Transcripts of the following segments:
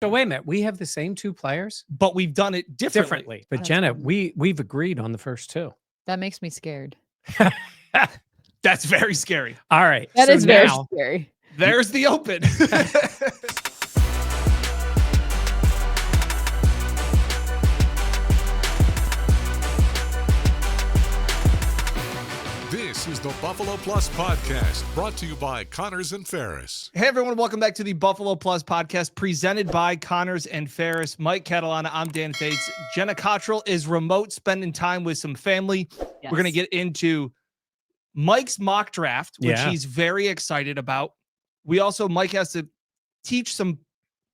So wait a minute, we have the same 2 players, but we've done it differently. But Jenna, we've agreed on the first 2. That makes me scared. That's very scary. All right. That is very scary. There's the open. This is the Buffalo Plus Podcast, brought to you by Connors and Ferris. Hey, everyone. Welcome back to the Buffalo Plus Podcast, presented by Connors and Ferris. Mike Catalana, I'm Dan Fetes. Jenna Cottrell is remote, spending time with some family. Yes. We're going to get into Mike's mock draft, which he's very excited about. Mike has to teach some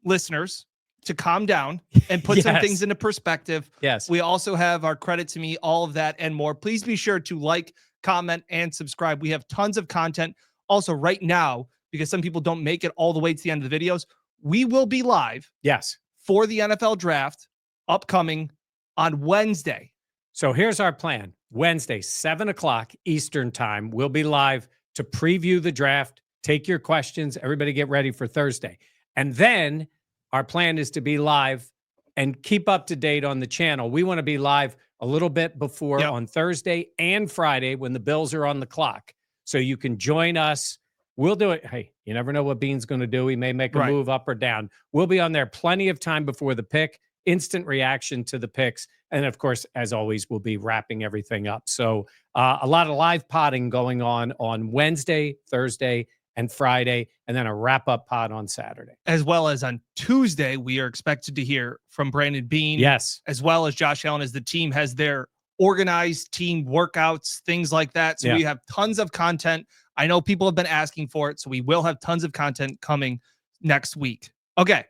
listeners to calm down and put some things into perspective. Yes. We also have our credit to me, all of that and more. Please be sure to like, comment, and subscribe. We have tons of content. Also, right now, because some people don't make it all the way to the end of the videos, we will be live. Yes. For the NFL draft upcoming on Wednesday. So here's our plan. Wednesday, 7 o'clock Eastern time. We'll be live to preview the draft, take your questions. Everybody get ready for Thursday. And then our plan is to be live and keep up to date on the channel. We want to be live a little bit before on Thursday and Friday when the Bills are on the clock. So you can join us. We'll do it. Hey, you never know what Bean's going to do. He may make a move up or down. We'll be on there plenty of time before the pick, instant reaction to the picks. And of course, as always, we'll be wrapping everything up. So a lot of live potting going on Wednesday, Thursday, and Friday, and then a wrap-up pod on Saturday. As well as on Tuesday, we are expected to hear from Brandon Bean. Yes. As well as Josh Allen, as the team has their organized team workouts, things like that. So we have tons of content. I know people have been asking for it, so we will have tons of content coming next week. Okay,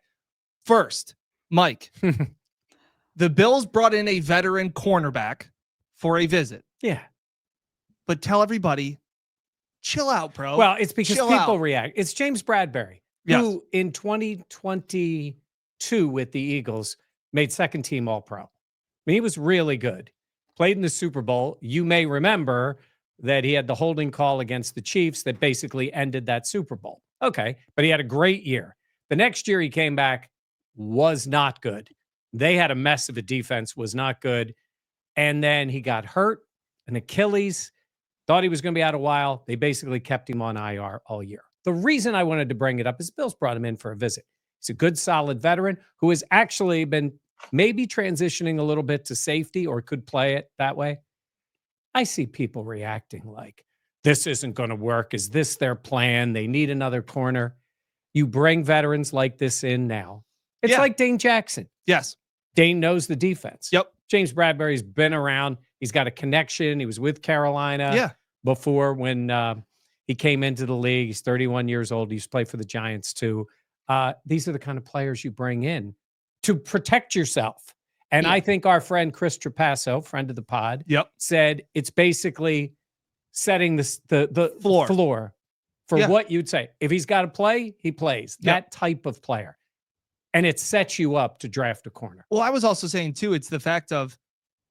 first, Mike. The Bills brought in a veteran cornerback for a visit. Yeah. But tell everybody, chill out, bro. Well, it's because people react. It's James Bradberry, who in 2022 with the Eagles made second team All-Pro. I mean, he was really good. Played in the Super Bowl. You may remember that he had the holding call against the Chiefs that basically ended that Super Bowl. Okay, but he had a great year. The next year he came back, was not good. They had a mess of a defense, was not good. And then he got hurt, an Achilles. Thought he was going to be out a while. They basically kept him on IR all year. The reason I wanted to bring it up is Bills brought him in for a visit. He's a good, solid veteran who has actually been maybe transitioning a little bit to safety or could play it that way. I see people reacting like, this isn't going to work. Is this their plan? They need another corner. You bring veterans like this in now. It's like Dane Jackson. Yes. Dane knows the defense. Yep. James Bradberry's been around. He's got a connection. He was with Carolina before when he came into the league. He's 31 years old. He used to play for the Giants too. These are the kind of players you bring in to protect yourself. And I think our friend Chris Trapasso, friend of the pod, said it's basically setting the floor for what you'd say. If he's got to play, he plays. That type of player. And it sets you up to draft a corner. Well, I was also saying, too, it's the fact of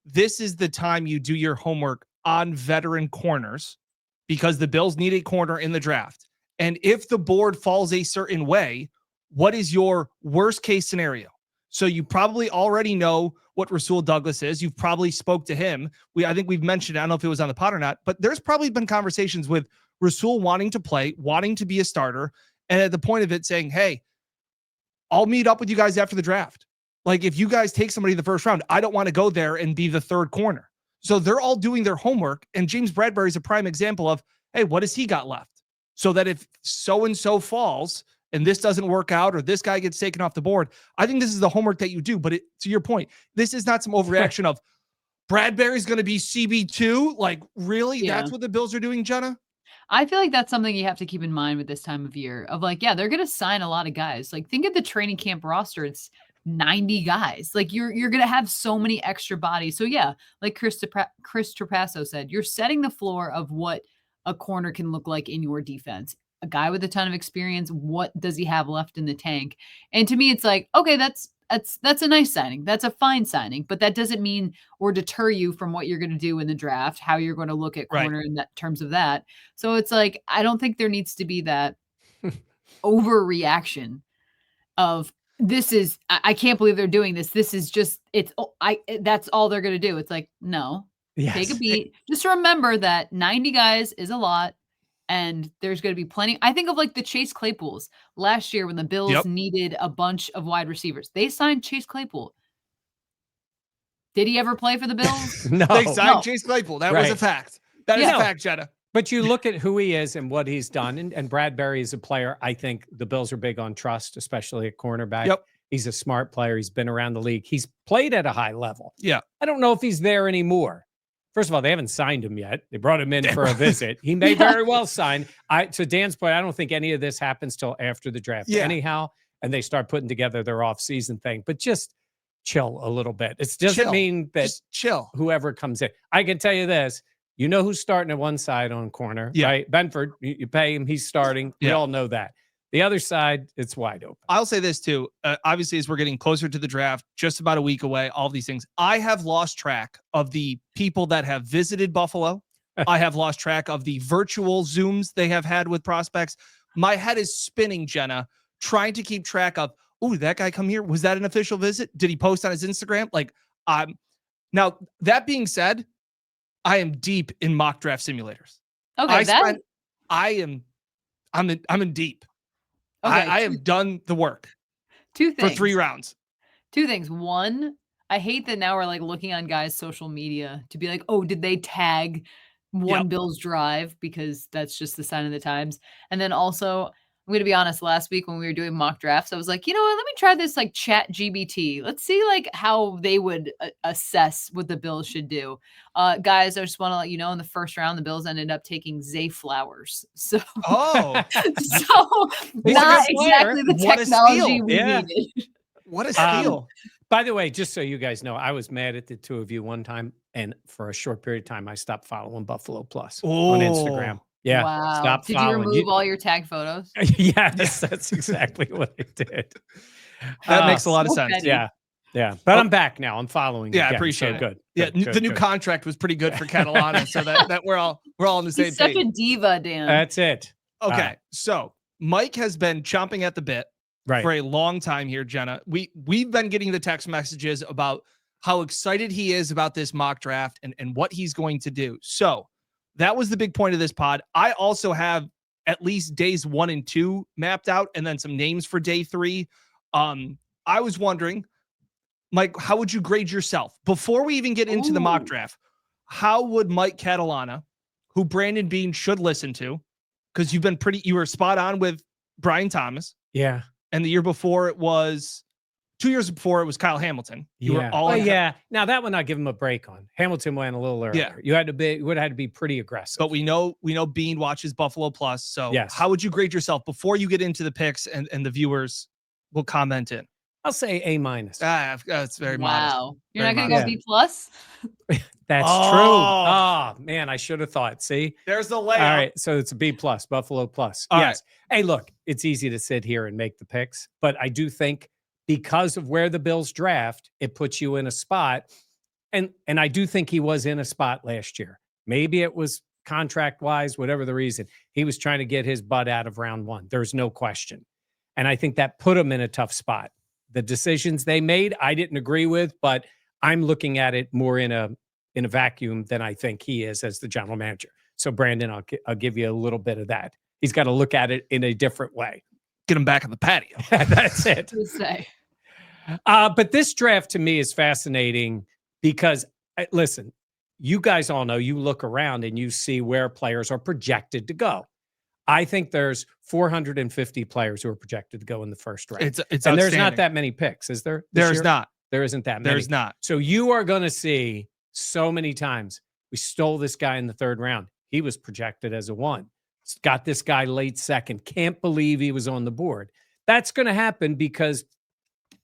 this is the time you do your homework on veteran corners because the Bills need a corner in the draft. And if the board falls a certain way, what is your worst case scenario? So you probably already know what Rasul Douglas is. You've probably spoke to him. I think we've mentioned, I don't know if it was on the pod or not, but there's probably been conversations with Rasul wanting to play, wanting to be a starter. And at the point of it saying, hey, I'll meet up with you guys after the draft. Like if you guys take somebody in the first round, I don't want to go there and be the third corner. So they're all doing their homework. And James Bradberry is a prime example of, hey, what has he got left? So that if so-and-so falls and this doesn't work out or this guy gets taken off the board, I think this is the homework that you do. But to your point, this is not some overreaction of Bradberry's going to be CB2. Like really? That's what the Bills are doing, Jenna? I feel like that's something you have to keep in mind with this time of year of like, they're going to sign a lot of guys. Like think of the training camp roster. It's 90 guys. Like you're going to have so many extra bodies. So like Chris Trapasso said, you're setting the floor of what a corner can look like in your defense. A guy with a ton of experience. What does he have left in the tank? And to me, it's like, okay, that's a nice signing. That's a fine signing, but that doesn't mean or deter you from what you're going to do in the draft, how you're going to look at corner in that terms of that. So it's like, I don't think there needs to be that overreaction of This is, I can't believe they're doing this. This is just, that's all they're going to do. It's like, no, take a Yes. beat. Just remember that 90 guys is a lot. And there's going to be plenty. I think of like the Chase Claypools last year when the Bills needed a bunch of wide receivers. They signed Chase Claypool. Did he ever play for the Bills? No. They signed Chase Claypool. That was a Right. fact. That is Yeah. a fact, Jenna. But you look at who he is and what he's done, and Bradbury is a player. I think the Bills are big on trust, especially at cornerback. Yep. He's a smart player. He's been around the league. He's played at a high level. Yeah. I don't know if he's there anymore. First of all, they haven't signed him yet. They brought him in for a visit. He may very well sign. To Dan's point, I don't think any of this happens till after the draft anyhow, and they start putting together their off-season thing. But just chill a little bit. It doesn't mean that Just chill. whoever comes in. I can tell you this. You know who's starting at one side on corner, right? Benford, you pay him, he's starting. We all know that. The other side, it's wide open. I'll say this too. Obviously, as we're getting closer to the draft, just about a week away, all these things, I have lost track of the people that have visited Buffalo. I have lost track of the virtual Zooms they have had with prospects. My head is spinning, Jenna, trying to keep track of, oh, did that guy come here? Was that an official visit? Did he post on his Instagram? Like, now that being said, I am deep in mock draft simulators. Okay, I'm in deep. Okay, I have done the work two things. for 3 rounds. Two things. One, I hate that now we're like looking on guys' social media to be like, oh, did they tag one Bills drive? Because that's just the sign of the times. And then also, I'm going to be honest, last week when we were doing mock drafts, I was like, you know what, let me try this like chat GBT. Let's see like how they would assess what the Bills should do. Guys, I just want to let you know in the first round, the Bills ended up taking Zay Flowers. So, not exactly the technology we needed. What a steal. By the way, just so you guys know, I was mad at the two of you one time, and for a short period of time, I stopped following Buffalo Plus on Instagram. Yeah. Wow. Stop Did following. you remove all your tag photos? Yes, that's exactly what I did. That makes a lot of sense. petty. Yeah. Yeah. But I'm back now. I'm following. Yeah, I again, appreciate so it. Good. Yeah, Good, the new good. contract was pretty good for Catalana, so that we're all on the same He's such page. a diva, Dan. That's it. Okay, so Mike has been chomping at the bit for a long time here, Jenna. We've been getting the text messages about how excited he is about this mock draft and what he's going to do. So that was the big point of this pod. I also have at least days 1 and 2 mapped out, and then some names for day 3. I was wondering, Mike, how would you grade yourself before we even get into the mock draft? How would Mike Catalana, who Brandon Bean should listen to, because you were spot on with Brian Thomas. Yeah. And the year before it was 2 years before it was Kyle Hamilton. You were all Now that one I give him a break on. Hamilton went a little earlier. You would have had to be pretty aggressive. But we know Bean watches Buffalo Plus. So how would you grade yourself before you get into the picks and the viewers will comment in? I'll say A-. That's very modest. Wow. You're Very not going to go B plus? That's true. Oh man, I should have thought. See, there's the layout. All right, so it's a B+, Buffalo Plus. Yes. Hey, look, it's easy to sit here and make the picks, but I do think because of where the Bills draft, it puts you in a spot, and I do think he was in a spot last year. Maybe it was contract wise, whatever the reason. He was trying to get his butt out of round 1. There's no question, and I think that put him in a tough spot. The decisions they made, I didn't agree with, but I'm looking at it more in a vacuum than I think he is as the general manager. So Brandon, I'll give you a little bit of that. He's got to look at it in a different way. Get him back on the patio. That's it. Say. But this draft to me is fascinating because, listen, you guys all know, you look around and you see where players are projected to go. I think there's 450 players who are projected to go in the first round. It's and there's not that many picks, is there? There's not. There isn't that many. There's not. So you are going to see so many times, we stole this guy in the 3rd round. He was projected as a 1. Got this guy late 2nd. Can't believe he was on the board. That's going to happen because,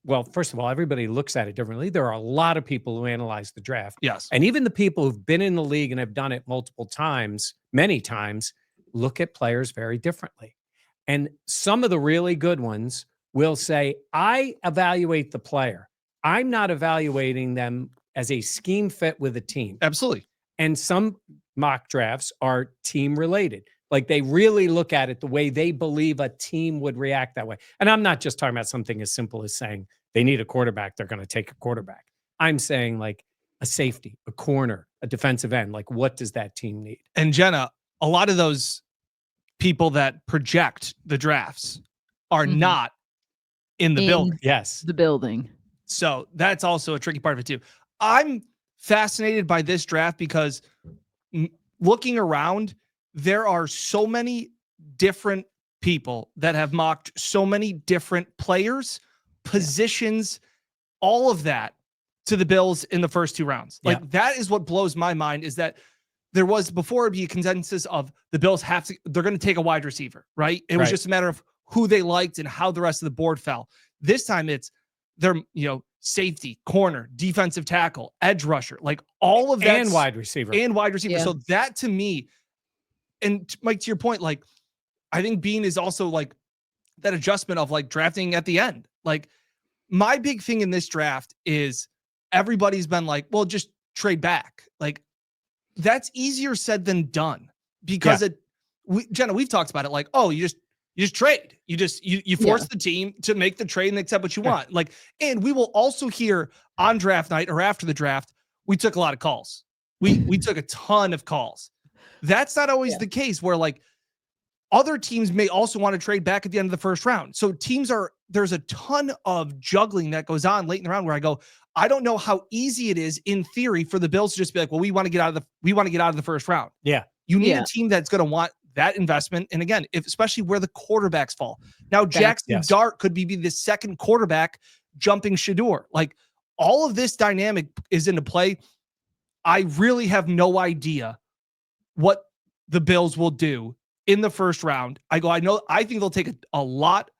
well, first of all, everybody looks at it differently. There are a lot of people who analyze the draft. Yes. And even the people who've been in the league and have done it multiple times, many times, look at players very differently. And some of the really good ones will say, I evaluate the player. I'm not evaluating them as a scheme fit with a team. Absolutely. And some mock drafts are team related. Like they really look at it the way they believe a team would react that way. And I'm not just talking about something as simple as saying they need a quarterback, they're going to take a quarterback. I'm saying like a safety, a corner, a defensive end. Like what does that team need? And Jenna, a lot of those people that project the drafts are not in the building. Yes. The building. So that's also a tricky part of it too. I'm fascinated by this draft because looking around, there are so many different people that have mocked so many different players, positions, all of that to the Bills in the first 2 rounds. Like that is what blows my mind, is that there was before it'd be a consensus of the Bills they're going to take a wide receiver, right? It was just a matter of who they liked and how the rest of the board fell. This time it's they're, safety, corner, defensive tackle, edge rusher, like all of that. And wide receiver. Yeah. So that to me, and Mike, to your point, like I think Bean is also like that adjustment of like drafting at the end. Like my big thing in this draft is everybody's been like, well, just trade back. Like that's easier said than done because Jenna, we've talked about it. Like, oh, you just trade. You force the team to make the trade and accept what you want. Like, and we will also hear on draft night or after the draft, we took a lot of calls. We took a ton of calls. That's not always the case where like other teams may also want to trade back at the end of the first round. So there's a ton of juggling that goes on late in the round where I go, I don't know how easy it is in theory for the Bills to just be like, well, we want to get out of the first round. Yeah. You need a team that's going to want that investment. And again, especially where the quarterbacks fall. Now, Jackson Dart could be the second quarterback jumping Shador. Like all of this dynamic is into play. I really have no idea what the Bills will do in the first round. I think they'll take a lot.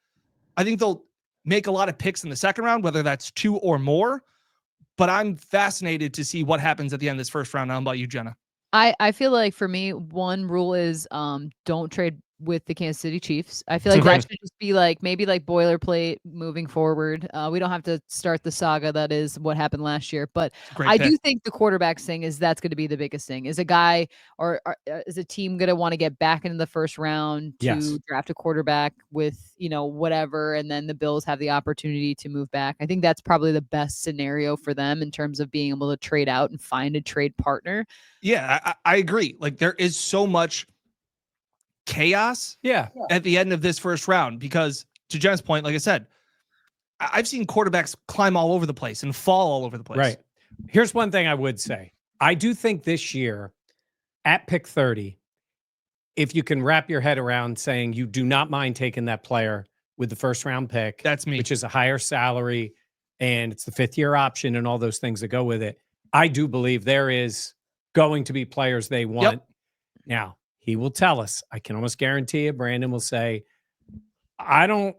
I think they'll make a lot of picks in the second round, whether that's 2 or more. But I'm fascinated to see what happens at the end of this first round. How about you, Jenna? I feel like for me, one rule is don't trade with the Kansas City Chiefs. I feel like that should just be like maybe like boilerplate moving forward. We don't have to start the saga that is what happened last year, but I do think the quarterbacks thing that's going to be the biggest thing. Is a guy or is a team going to want to get back into the first round to draft a quarterback with whatever, and then the Bills have the opportunity to move back? I think that's probably the best scenario for them in terms of being able to trade out and find a trade partner. Yeah, I agree. Like there is so much chaos at the end of this first round because to Jen's point, like I said, I've seen quarterbacks climb all over the place and fall all over the place. Right. Here's one thing I would say. I do think this year at pick 30, if you can wrap your head around saying you do not mind taking that player with the first round pick, that's me, which is a higher salary and it's the 5th year option and all those things that go with it. I do believe there is going to be players they want. Now, he will tell us. I can almost guarantee you, Brandon will say, I don't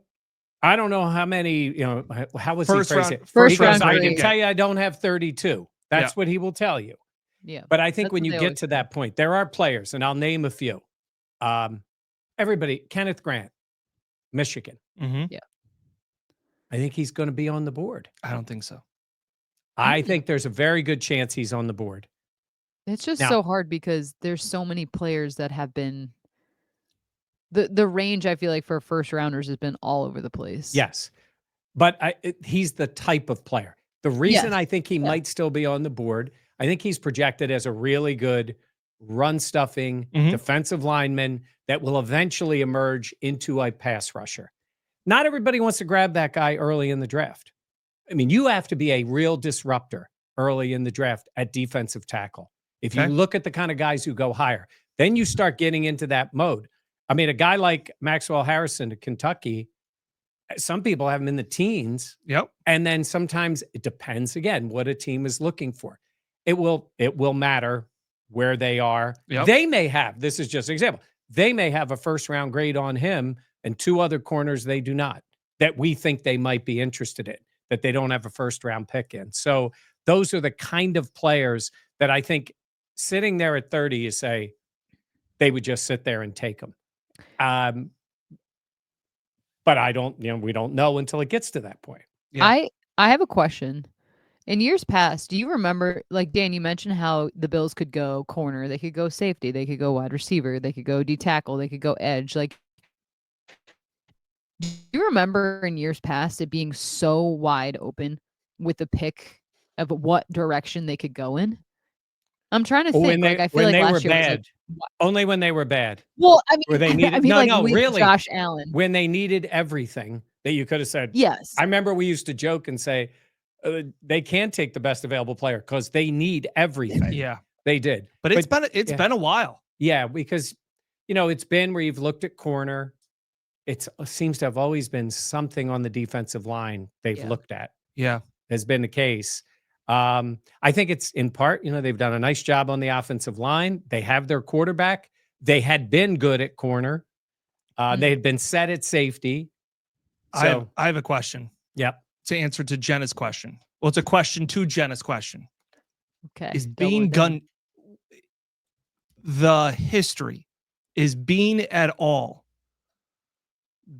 know how many, how was first he phrasing it? First round. I can tell you I don't have 32. That's what he will tell you. Yeah. But I think when you get to that point, there are players, and I'll name a few. Everybody, Kenneth Grant, Michigan. Yeah. I think he's going to be on the board. I don't think so. I think there's a very good chance he's on the board. It's just so hard because there's so many players that have been the range. I feel like for first rounders has been all over the place. Yes, but he's the type of player. The reason I think he might still be on the board, I think he's projected as a really good run stuffing defensive lineman that will eventually emerge into a pass rusher. Not everybody wants to grab that guy early in the draft. I mean, you have to be a real disruptor early in the draft at defensive tackle. If you look at the kind of guys who go higher, then you start getting into that mode. I mean, a guy like Maxwell Harrison at Kentucky, some people have him in the teens. And then sometimes it depends, again, what a team is looking for. It will matter where they are. They may have, this is just an example, they may have a first round grade on him and 2 other corners they do not, that we think they might be interested in, that they don't have a first round pick in. So those are the kind of players that I think sitting there at 30, you say they would just sit there and take them. But I don't, we don't know until it gets to that point. I have a question. In years past, do you remember, like Dan, you mentioned how the Bills could go corner, they could go safety, they could go wide receiver, they could go D tackle, they could go edge. Like, do you remember in years past it being so wide open with the pick of what direction they could go in? I'm trying to think. When Like, I feel when like they were last year was like, bad, only when they were bad, well, I where they mean, needed. I mean, No, like no, with really. Josh Allen. When they needed everything that you could have said. Yes. I remember we used to joke and say they can take the best available player because they need everything. Yeah, They did. but it's been a while. Yeah, because it's been where you've looked at corner. It seems to have always been something on the defensive line they've looked at. Yeah, Has been the case. I think it's in part, they've done a nice job on the offensive line. They have their quarterback. They had been good at corner. They had been set at safety. So, I have a question. Yep. To answer to Jenna's question. Well, it's a question to Jenna's question. Okay. Is being gun the history is being at all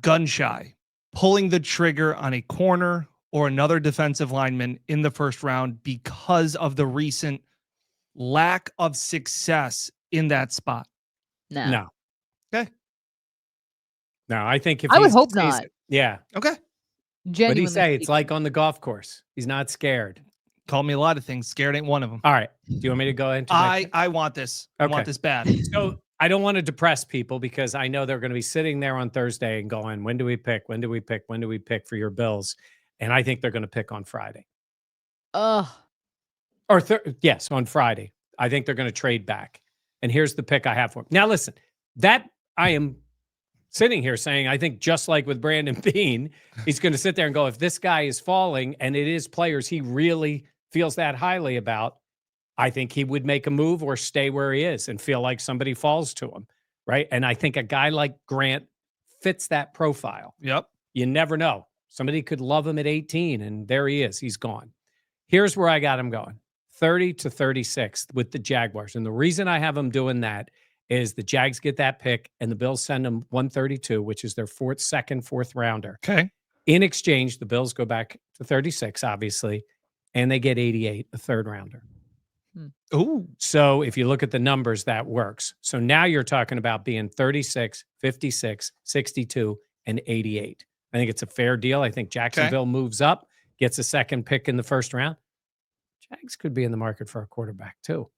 gun shy, pulling the trigger on a corner or another defensive lineman in the first round because of the recent lack of success in that spot? No. Okay. No, I think if I would he hope sees not. it- yeah. Okay. What Genuinely do you say? It's speaking. like on the golf course. He's not scared. Call me a lot of things. Scared ain't one of them. All right. Do you want me to go into I want this. I want Okay. this bad. So I don't want to depress people because I know they're going to be sitting there on Thursday and going, when do we pick? When do we pick? When do we pick for your Bills? And I think they're going to pick on Friday. Ugh. Or yes, on Friday. I think they're going to trade back. And here's the pick I have for them. Now, listen, that I am sitting here saying, I think just like with Brandon Beane, he's going to sit there and go, if this guy is falling and it is players he really feels that highly about, I think he would make a move or stay where he is and feel like somebody falls to him, right? And I think a guy like Grant fits that profile. Yep. You never know. Somebody could love him at 18, and there he is. He's gone. Here's where I got him going, 30 to 36 with the Jaguars. And the reason I have him doing that is the Jags get that pick, and the Bills send them 132, which is their fourth rounder. Okay. In exchange, the Bills go back to 36, obviously, and they get 88, a third rounder. Ooh. So if you look at the numbers, that works. So now you're talking about being 36, 56, 62, and 88. I think it's a fair deal. I think Jacksonville moves up, gets a second pick in the first round. Jags could be in the market for a quarterback too.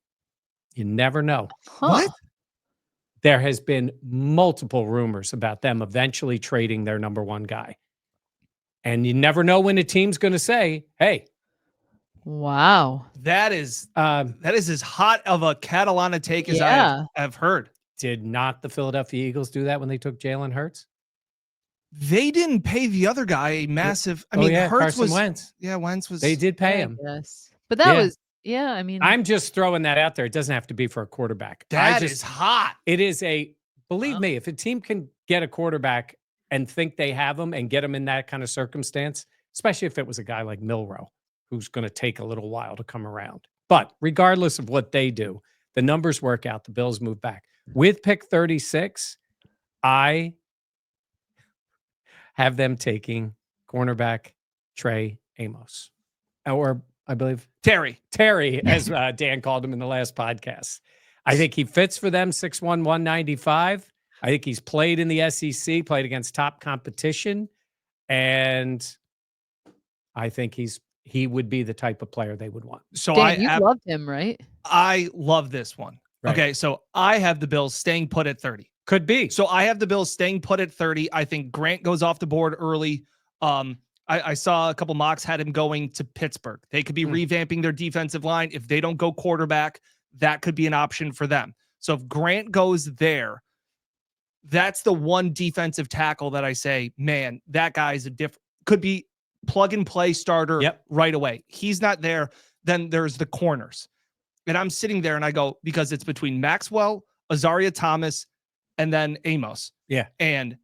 You never know. Huh. What? There has been multiple rumors about them eventually trading their number one guy. And you never know when a team's going to say, hey. Wow. That is as hot of a Catalana take as Yeah. I've heard. Did not the Philadelphia Eagles do that when they took Jalen Hurts? They didn't pay the other guy a massive. I mean, Hurts Carson was. Wentz. Yeah, Wentz was. They did pay him. Yes. But that Yeah. was, yeah, I mean. I'm just throwing that out there. It doesn't have to be for a quarterback. That is hot. It is believe Wow. me, if a team can get a quarterback and think they have him and get him in that kind of circumstance, especially if it was a guy like Milroe, who's going to take a little while to come around. But regardless of what they do, the numbers work out. The Bills move back. With pick 36, I have them taking cornerback Trey Amos. Or I believe Terry, as Dan called him in the last podcast. I think he fits for them, 6'1", 195. I think he's played in the SEC, played against top competition. And I think he would be the type of player they would want. So Dan, you loved him, right? I love this one. Right. Okay, so I have the Bills staying put at 30. Could be. So I have the Bills staying put at 30. I think Grant goes off the board early. I saw a couple mocks had him going to Pittsburgh. They could be revamping their defensive line. If they don't go quarterback, that could be an option for them. So if Grant goes there, that's the one defensive tackle that I say, man, that guy's could be plug and play starter right away. He's not there. Then there's the corners. And I'm sitting there and I go, because it's between Maxwell, Azaria Thomas, and then Amos. Yeah. And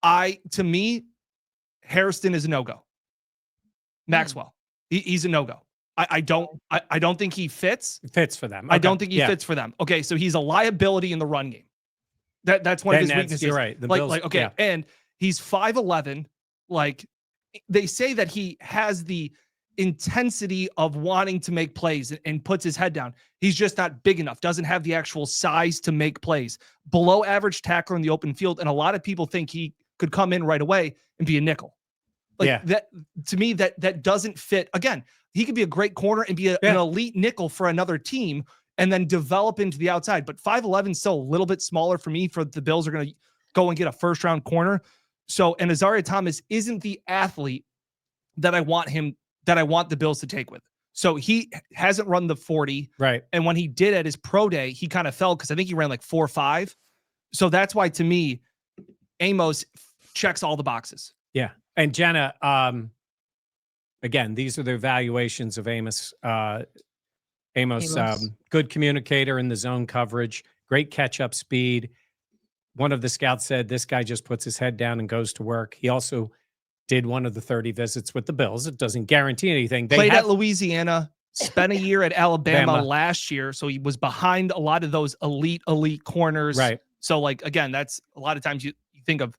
to me, Hairston is a no-go. Maxwell, he's a no-go. I don't think he fits. Fits for them. I don't think he fits for them. Okay, so he's a liability in the run game. That's one of his weaknesses. You're right. The Bills, and he's 5'11". Like they say that he has the intensity of wanting to make plays and puts his head down. He's just not big enough, doesn't have the actual size to make plays. Below average tackler in the open field, and a lot of people think he could come in right away and be a nickel. Like that, to me, that doesn't fit. Again, he could be a great corner and be an elite nickel for another team and then develop into the outside. But 5'11" is still a little bit smaller for me for the Bills are going to go and get a first round corner. So, and Azaria Thomas isn't the athlete that I want the Bills to take with. So he hasn't run the 40. Right. And when he did at his pro day, he kind of fell because I think he ran like 4.5. So that's why, to me, AMOS checks all the boxes. Yeah. And Jenna, again, these are the evaluations of Amos. Amos. Good communicator in the zone coverage, great catch-up speed. One of the scouts said this guy just puts his head down and goes to work. He also did one of the 30 visits with the Bills. It doesn't guarantee anything. Played at Louisiana, spent a year at Alabama last year, so he was behind a lot of those elite corners. Right. So, like, again, that's a lot of times you think of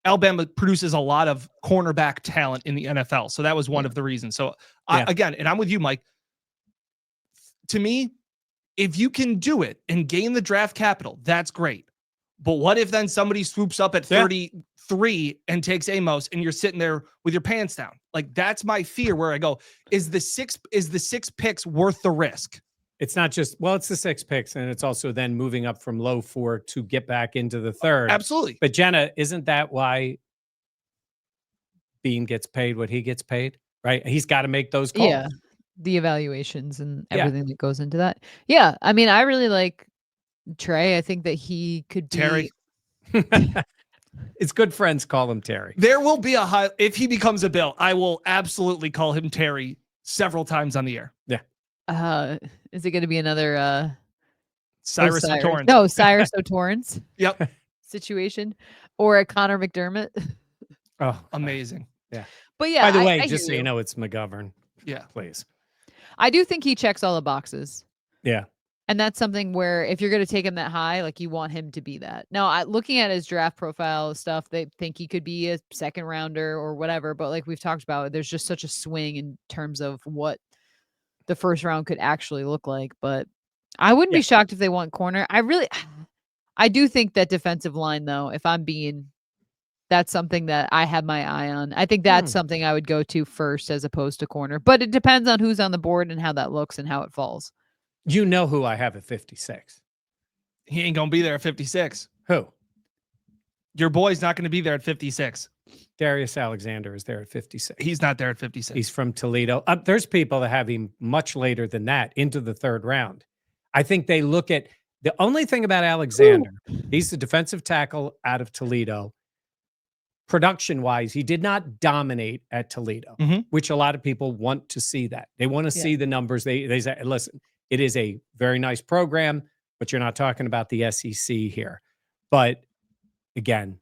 Alabama produces a lot of cornerback talent in the NFL. So that was one of the reasons. So again, and I'm with you, Mike. To me, if you can do it and gain the draft capital, that's great. But what if then somebody swoops up at 33 and takes Amos and you're sitting there with your pants down? Like, that's my fear where I go, is the six picks worth the risk? It's not just, well, it's the 6 picks, and it's also then moving up from low 4 to get back into the 3rd. Absolutely. But Jenna, isn't that why Bean gets paid what he gets paid? Right? He's got to make those calls. Yeah. The evaluations and everything that goes into that. Yeah. I mean, I really like TREY. I think that he could be. Terry. His good friends call him Terry. There will be if he becomes a Bill, I will absolutely call him Terry several times on the air. Yeah. Is it going to be another Cyrus O'Torrance? No, Cyrus O'Torrance. Yep. Situation, or a Connor McDermott. Oh, amazing. Yeah. But yeah, by the way, just so you know, it's McGovern. Yeah. Please. I do think he checks all the boxes. Yeah. And that's something where if you're going to take him that high, like, you want him to be that. Now, looking at his draft profile stuff, they think he could be a 2nd rounder or whatever. But like we've talked about, there's just such a swing in terms of what the 1st round could actually look like. But I wouldn't be shocked if they want corner. I do think that defensive line, though, if I'm being, that's something that I have my eye on. I think that's something I would go to first as opposed to corner. But it depends on who's on the board and how that looks and how it falls. You know who I have at 56. He ain't going to be there at 56. Who? Your boy's not going to be there at 56. Darius Alexander is there at 56. He's not there at 56. He's from Toledo. There's people that have him much later than that, into the 3rd round. I think they look at the only thing about Alexander. He's the defensive tackle out of Toledo. Production wise, he did not dominate at Toledo, which a lot of people want to see that. They want to see the numbers. They say, listen, it is a very nice program, but you're not talking about the SEC here. But again,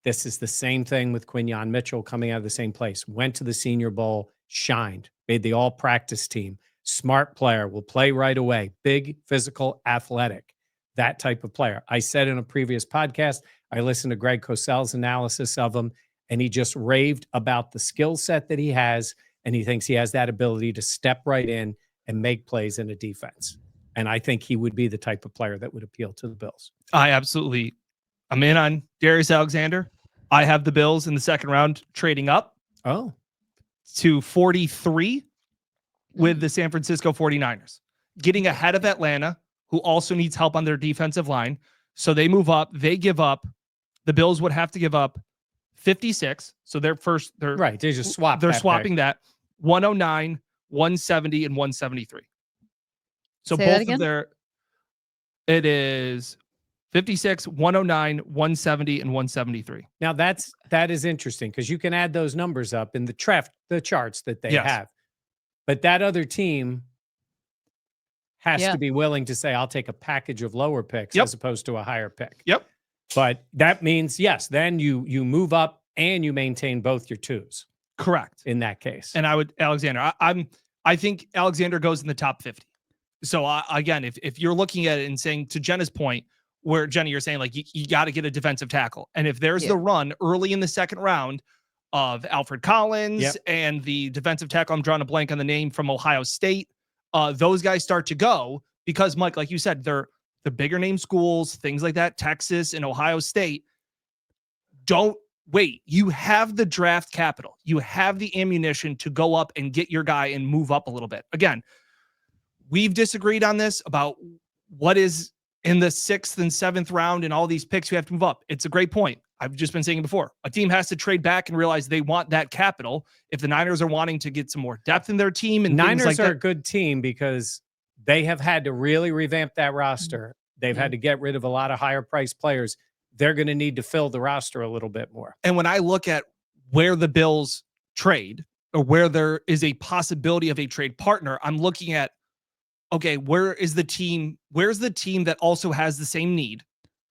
this is the same thing with Quinyon Mitchell coming out of the same place. Went to the Senior Bowl, shined, made the all-practice team. Smart player, will play right away. Big, physical, athletic, that type of player. I said in a previous podcast, I listened to Greg Cosell's analysis of him, and he just raved about the skill set that he has, and he thinks he has that ability to step right in and make plays in a defense. And I think he would be the type of player that would appeal to the Bills. I'm in on Darius Alexander. I have the Bills in the 2nd round trading up to 43 with the San Francisco 49ers, getting ahead of Atlanta, who also needs help on their defensive line. So they move up, they give up. The Bills would have to give up 56. So they're right. They just swap. They're swapping that 109, 170, and 173. So Say both of their, it is 56, 109, 170, and 173. Now that is interesting because you can add those numbers up in the charts that they have. But that other team has to be willing to say, I'll take a package of lower picks as opposed to a higher pick. Yep. But that means, yes, then you move up and you maintain both your 2s. Correct. In that case. And Alexander, I think Alexander goes in the top 50. So again, if you're looking at it and saying, to Jenna's point, where Jenna, you're saying like you got to get a defensive tackle. And if there's the run early in the 2nd round of Alfred Collins Yep. and the defensive tackle, I'm drawing a blank on the name, from Ohio State. Those guys start to go because, Mike, like you said, they're the bigger name schools, things like that, Texas and Ohio State. Don't wait. You have the draft capital. You have the ammunition to go up and get your guy and move up a little bit. Again, we've disagreed on this about what is in the 6th and 7th round and all these picks you have to move up. It's a great point. I've just been saying it before. A team has to trade back and realize they want that capital. If the Niners are wanting to get some more depth in their team, and Niners things like are that, a good team because they have had to really revamp that roster. They've had to get rid of a lot of higher priced players. They're going to need to fill the roster a little bit more. and when I look at where the Bills trade, or where there is a possibility of a trade partner, I'm looking at, okay, where's the team that also has the same need,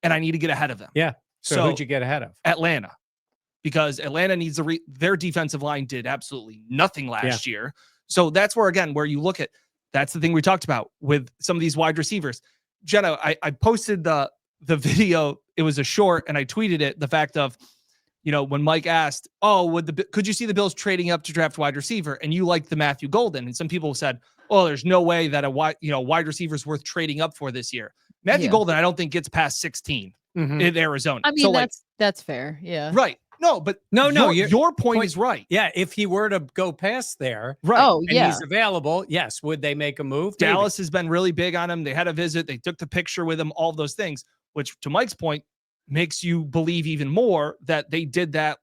and I need to get ahead of them? Yeah. So who'd you get ahead of? Atlanta, because Atlanta needs their defensive line did absolutely nothing last year. So that's where, again, where you look at, that's the thing we talked about with some of these wide receivers. Jenna, I posted the video. It was a short, and I tweeted it. The fact of, when Mike asked, "Oh, could you see the Bills trading up to draft wide receiver?" And you liked the Matthew Golden, and some people said, "Oh, there's no way that a wide receiver is worth trading up for this year." Matthew Golden, I don't think gets past 16 in Arizona. I mean, so that's fair. Yeah. right. No, but No, your point is right. Yeah. If he were to go past there, Right. Oh, and yeah. he's available, yes. Would they make a move? Maybe. Dallas has been really big on him. They had a visit. They took the picture with him, all of those things, which, to Mike's point, makes you believe even more that they did that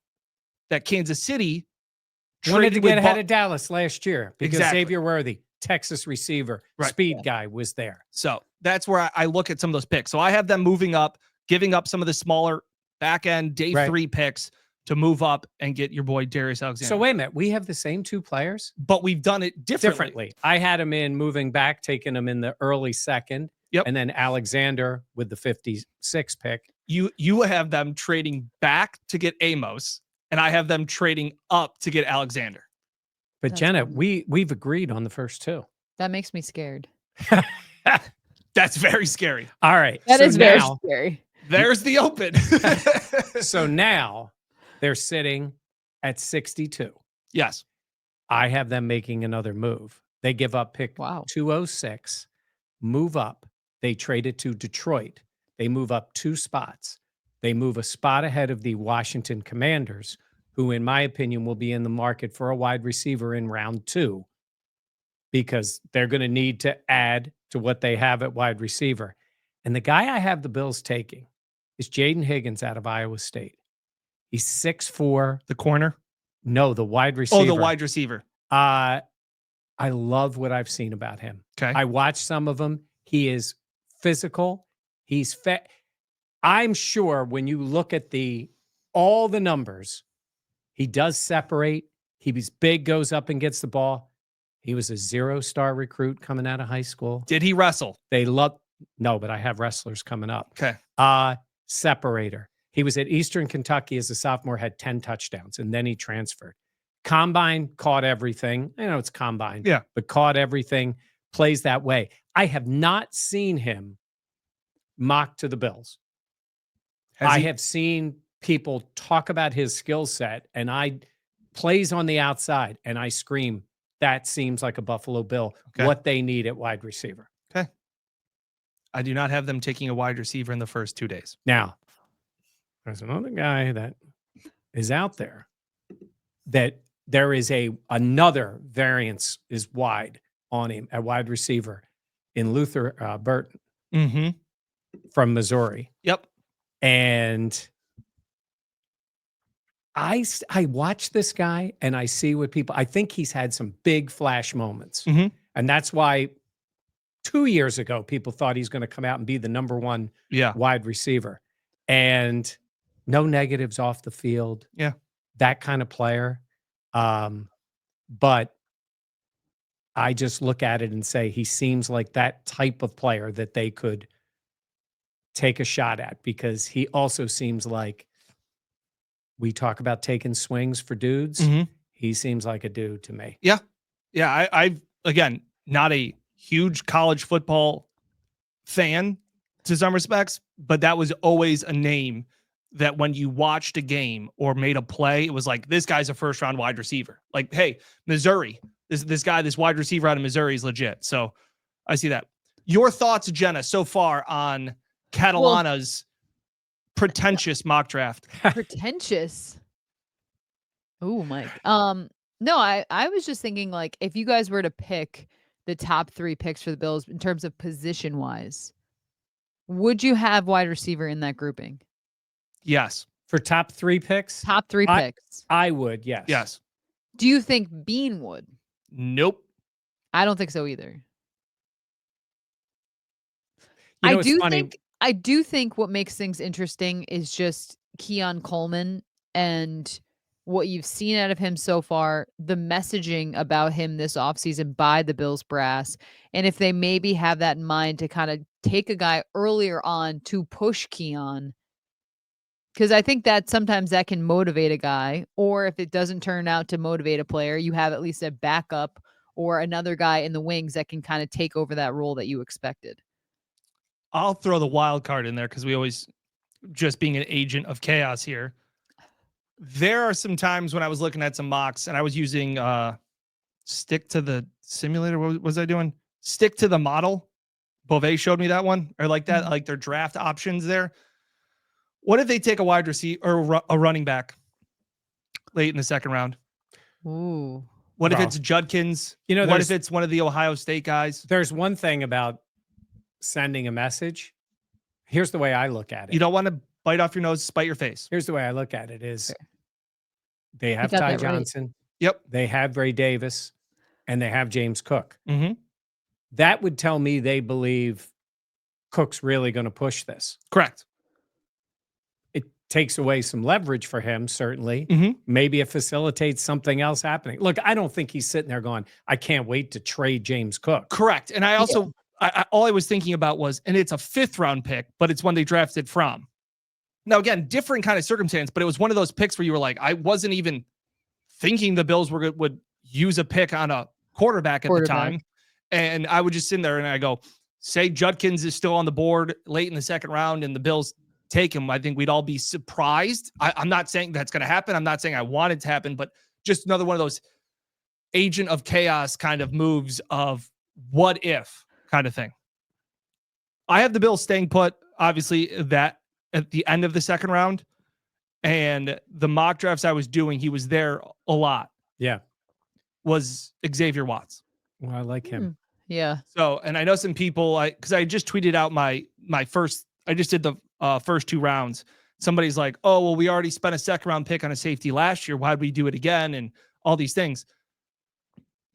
Kansas City Wanted to traded get with ahead of Dallas last year because Exactly. Xavier Worthy, Texas receiver, Right. speed guy, was there. So that's where I look at some of those picks. So I have them moving up, giving up some of the smaller back end day 3 picks to move up and get your boy Darius Alexander. So wait a minute. We have the same 2 players? But we've done it differently. I had him in moving back, taking him in the early 2nd. Yep. And then Alexander with the 56 pick. You have them trading back to get AMOS, and I have them trading up to get Alexander. But That's Jenna, funny. we've agreed on the first 2. That makes me scared. That's very scary. All right. That so is very now, scary. There's the open. so now they're sitting at 62. Yes. I have them making another move. They give up pick Wow. 206, move up. They trade it to Detroit. They move up 2 spots. They move a spot ahead of the Washington Commanders, who, in my opinion, will be in the market for a wide receiver in round 2 because they're going to need to add to what they have at wide receiver. And the guy I have the Bills taking is JAYDEN HIGGINS out of Iowa State. He's 6'4". The corner. No, the wide receiver. Oh, the wide receiver. I love what I've seen about him. Okay. I watched some of him. He is physical. He's fat. I'm sure when you look at all the numbers, he does separate. He was big, goes up and gets the ball. He was a 0-star recruit coming out of high school. Did he wrestle? No, but I have wrestlers coming up. Okay. Separator. He was at Eastern Kentucky as a sophomore, had 10 touchdowns, and then he transferred. Combine, caught everything. I know it's combine, but caught everything, plays that way. I have not seen him mocked to the Bills. I have seen people talk about his skill set, and plays on the outside, and I scream, that seems like a Buffalo Bill, what they need at wide receiver. Okay. I do not have them taking a wide receiver in the first 2 days. Now, there's another guy that is out there that there is another variance is wide on him at wide receiver in Luther Burton from Missouri. Yep. And I watch this guy and I see what I think he's had some big flash moments. And that's why 2 years ago, people thought he's going to come out and be the number 1 wide receiver. And no negatives off the field. Yeah. That kind of player. But I just look at it and say, he seems like that type of player that they could take a shot at, because he also seems like, we talk about taking swings for dudes. He seems like a dude to me. Yeah. Yeah. I've, again, not a huge college football fan to some respects, but that was always a name that when you watched a game or made a play, it was like, this guy's a first round wide receiver. Like, hey, Missouri, this guy, this wide receiver out of Missouri is legit. So I see that. Your thoughts, Jenna, so far on Catalana's pretentious mock draft? Pretentious. Oh, Mike. No, I was just thinking, like, if you guys were to pick the top 3 picks for the Bills in terms of position wise, would you have wide receiver in that grouping? Yes. For top 3 picks? Top 3 I- picks. I would, yes. Yes. Do you think Bean would? Nope. I don't think so either. You know, I it's do funny. think I do think what makes things interesting is just Keon Coleman and what you've seen out of him so far, the messaging about him this offseason by the Bills brass, and if they maybe have that in mind to kind of take a guy earlier on to push Keon. Because I think that sometimes that can motivate a guy, or if it doesn't turn out to motivate a player, you have at least a backup or another guy in the wings that can kind of take over that role that you expected. I'll throw the wild card in there because we always just being an agent of chaos here. There are some times when I was looking at some mocks and I was using stick to the simulator. What was I doing? Stick to the model. Beauvais showed me that one, or like that, like their draft options there. What if they take a wide receiver or a running back late in the second round? Ooh. What if Bro. it's Judkins? You know, what there's- if it's one of the Ohio State guys? There's one thing about sending a message. Here's the way I look at it. You don't want to bite off your nose, spite your face. Here's the way I look at it is Fair. they have got Ty that right. Johnson, Yep. they have Ray Davis, and they have James Cook. Mm-hmm. That would tell me they believe Cook's really going to push this. Correct. It takes away some leverage for him, certainly. Mhm. Maybe it facilitates something else happening. Look, I don't think he's sitting there going, I can't wait to trade James Cook. Correct. And I also, all I was thinking about was, and it's a 5th round pick, but it's when they drafted from. Now, again, different kind of circumstance, but it was one of those picks where you were like, I wasn't even thinking the Bills would use a pick on a quarterback at the time. And I would just sit there and I go, say Judkins is still on the board late in the second round and the Bills take him. I think we'd all be surprised. I'm not saying that's going to happen. I'm not saying I want it to happen, but just another one of those agent of chaos kind of moves of what if kind of thing. I have the Bills staying put, obviously, that at the end of the second round. And the mock drafts I was doing, he was there a lot. Yeah. Was Xavier Watts. Well, I like him. Yeah. So, and I know some people, because I just tweeted out my first, I just did the first 2 rounds. Somebody's like, oh, well, we already spent a second round pick on a safety last year. Why'd we do it again? And all these things.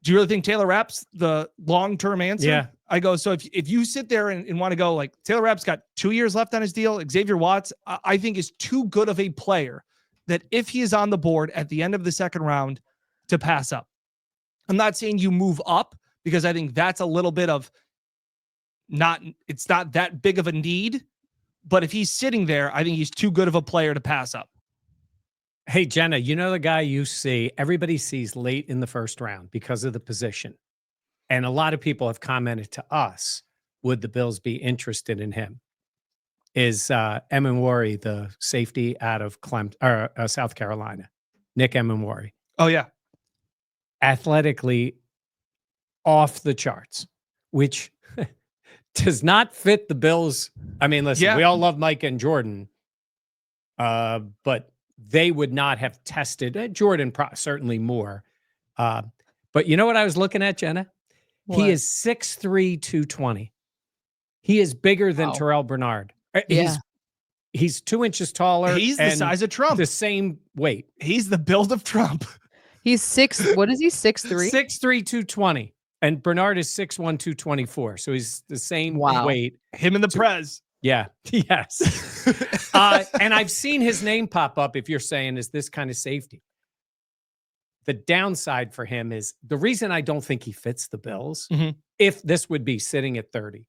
Do you really think Taylor Rapp's the long-term answer? Yeah. I go, so if you sit there and want to go like Taylor Rapp's got 2 years left on his deal, Xavier Watts, I think is too good of a player that if he is on the board at the end of the second round to pass up. I'm not saying you move up because I think that's a little bit of it's not that big of a need, but if he's sitting there, I think he's too good of a player to pass up. Hey, Jenna, you know the guy you see, everybody sees late in the first round because of the position. And a lot of people have commented to us, would the Bills be interested in him? Is Emenwari, the safety out of South Carolina, Nick Emenwari. Oh, yeah. Athletically off the charts, which does not fit the Bills. I mean, listen, we all love Mike and Jordan, but they would not have tested Jordan certainly more. But you know what I was looking at, Jenna? What? He is 6'3", 220. He is bigger than Wow. Terrell Bernard. Yeah. He's 2 inches taller. He's the and size of Trump. the same weight. He's the build of Trump. He's 6. What is he? 6'3"? 6'3", 220. And Bernard is 6'1", 224. So he's the same Wow. weight. Him and the Prez. Yeah. Yes. And I've seen his name pop up if you're saying, is this kind of safety? The downside for him is the reason I don't think he fits the Bills, if this would be sitting at 30,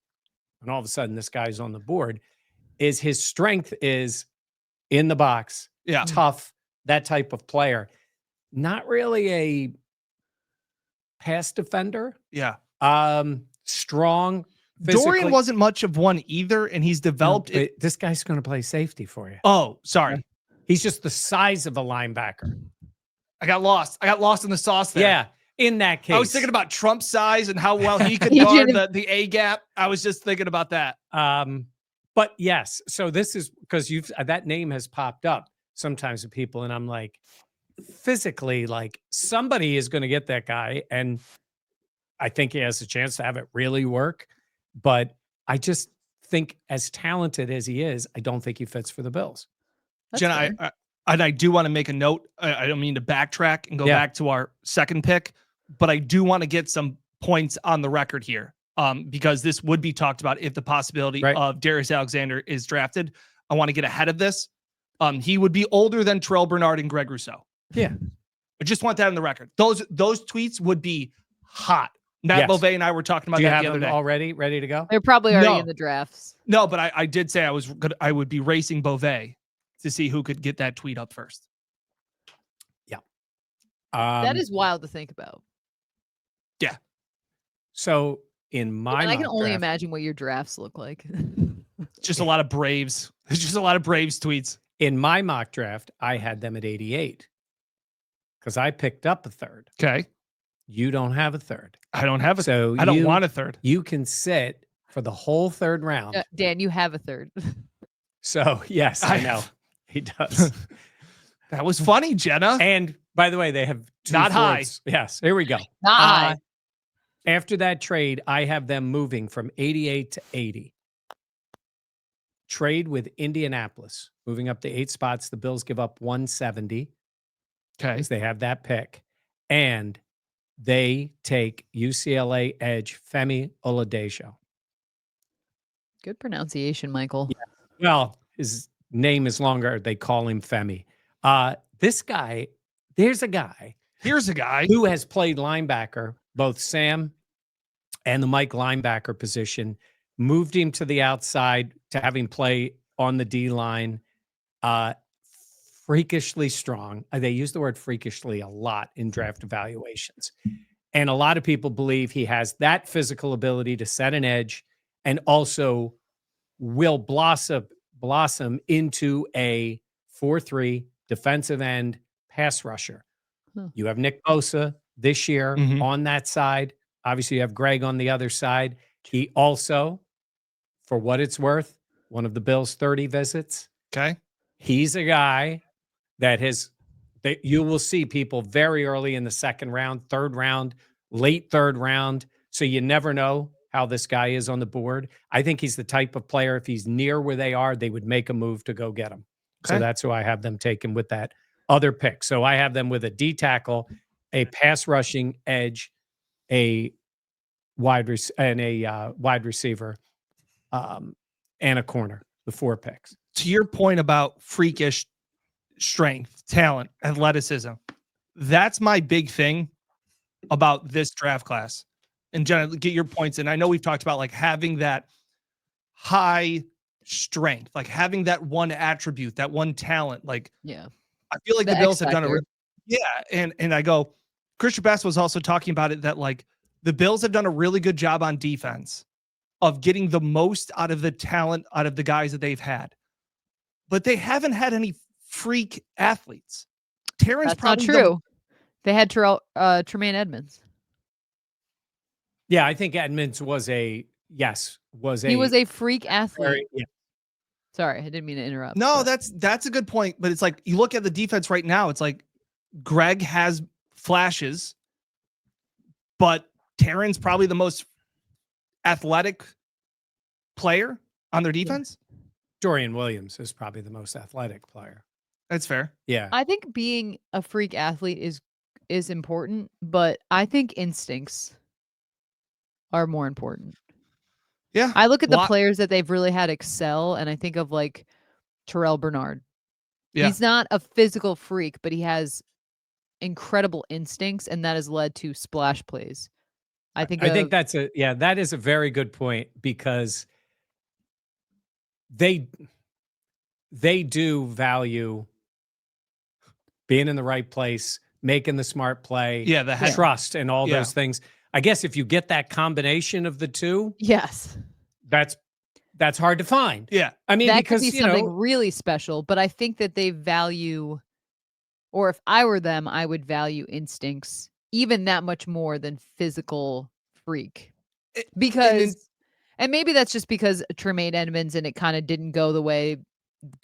and all of a sudden this guy's on the board, is his strength is in the box, Yeah. tough, that type of player. Not really a pass defender. Yeah. Strong, physically. Dorian wasn't much of one either, and he's developed No, it. but this guy's going to play safety for you. Oh, sorry. He's just the size of a linebacker. I got lost. I got lost in the sauce there. Yeah. In that case, I was thinking about Trump's size and how well he could You guard didn't- the A gap. I was just thinking about that. But yes, so this is because that name has popped up sometimes with people, and I'm like, physically, like somebody is going to get that guy, and I think he has a chance to have it really work. But I just think, as talented as he is, I don't think he fits for the Bills. That's Jenna, fair. I do want to make a note. I don't mean to backtrack and go Yeah. back to our second pick, but I do want to get some points on the record here, because this would be talked about if the possibility Right. of Darius Alexander is drafted. I want to get ahead of this. He would be older than Terrell Bernard and Greg Rousseau. Yeah. I just want that on the record. Those tweets would be hot. Matt Yes. Bovee and I were talking about Do you that have the other them day. already ready to go? They're probably already No. in the drafts. No, but I did say I would be racing Bovee to see who could get that tweet up first. That is wild to think about. So in my And I can mock only draft- imagine what your drafts look like. Just a lot of Braves. There's just a lot of Braves tweets. in my mock draft, I had them at 88 because I picked up a third. Okay. You don't have a third. I don't have a So I don't you- want a third. You can sit for the whole third round. Dan, you have a third. So yes, I know he does. That was funny, Jenna. And by the way, they have two Not high. fourths. Yes, here we go. Not high. After that trade, I have them moving from 88 to 80. Trade with Indianapolis, moving up to 8 spots. The Bills give up 170 Okay. because they have that pick. And they take UCLA edge Femi OLADEJO. Good pronunciation, Michael. Well, his name is longer. They call him Femi. This guy, there's a guy Here's a guy. who has played linebacker, both Sam and the Mike linebacker position, moved him to the outside to have him play on the D line. Freakishly strong. They use the word freakishly a lot in draft evaluations. And a lot of people believe he has that physical ability to set an edge and also will blossom into a 4-3 defensive end pass rusher. You have Nick Bosa this year Mhm. on that side. Obviously, you have Greg on the other side. He also, for what it's worth, one of the Bills' 30 visits. Okay. He's a guy that you will see people very early in the second round, third round, late third round. So you never know how this guy is on the board. I think he's the type of player, if he's near where they are, they would make a move to go get him. So Okay. that's who I have them taken with that other pick. So I have them with a D tackle, a pass rushing edge, a wide receiver, and a corner, the 4 picks. To your point about freakish strength, talent, athleticism, that's my big thing about this draft class. And Jenna, get your points. And I know we've talked about like having that high strength, like having that one attribute, that one talent. Like Yeah. I feel like The the Bills X have done a factor. and I go, Christian Bass was also talking about it, that like the Bills have done a really good job on defense of getting the most out of the talent out of the guys that they've had. But they haven't had any freak athletes. Terrence That's not probably true. They had Tremaine Edmonds. Yeah, I think Edmonds was a He was a freak athlete. very, yeah. Sorry, I didn't mean to interrupt. No, but- that's a good point. But it's like you look at the defense right now, it's like Greg has flashes, but Terrence probably the most athletic player on their defense. Dorian Williams is probably the most athletic player. That's fair. Yeah. I think being a freak athlete is important, but I think instincts are more important. Yeah. I look at the Lot- players that they've really had excel, and I think of like Terrell Bernard. Yeah. He's not a physical freak, but he has incredible instincts, and that has led to splash plays. I think that is a very good point, because they do value being in the right place, making the smart play, Yeah, the head. trust, and all Yeah. those things. I guess if you get that combination of the two, yes. that's hard to find. Yeah. I mean, that because could be you something know, really special, but I think that they value, or if I were them, I would value instincts even that much more than physical freak. It- Because, and maybe that's just because Tremaine Edmonds and it kind of didn't go the way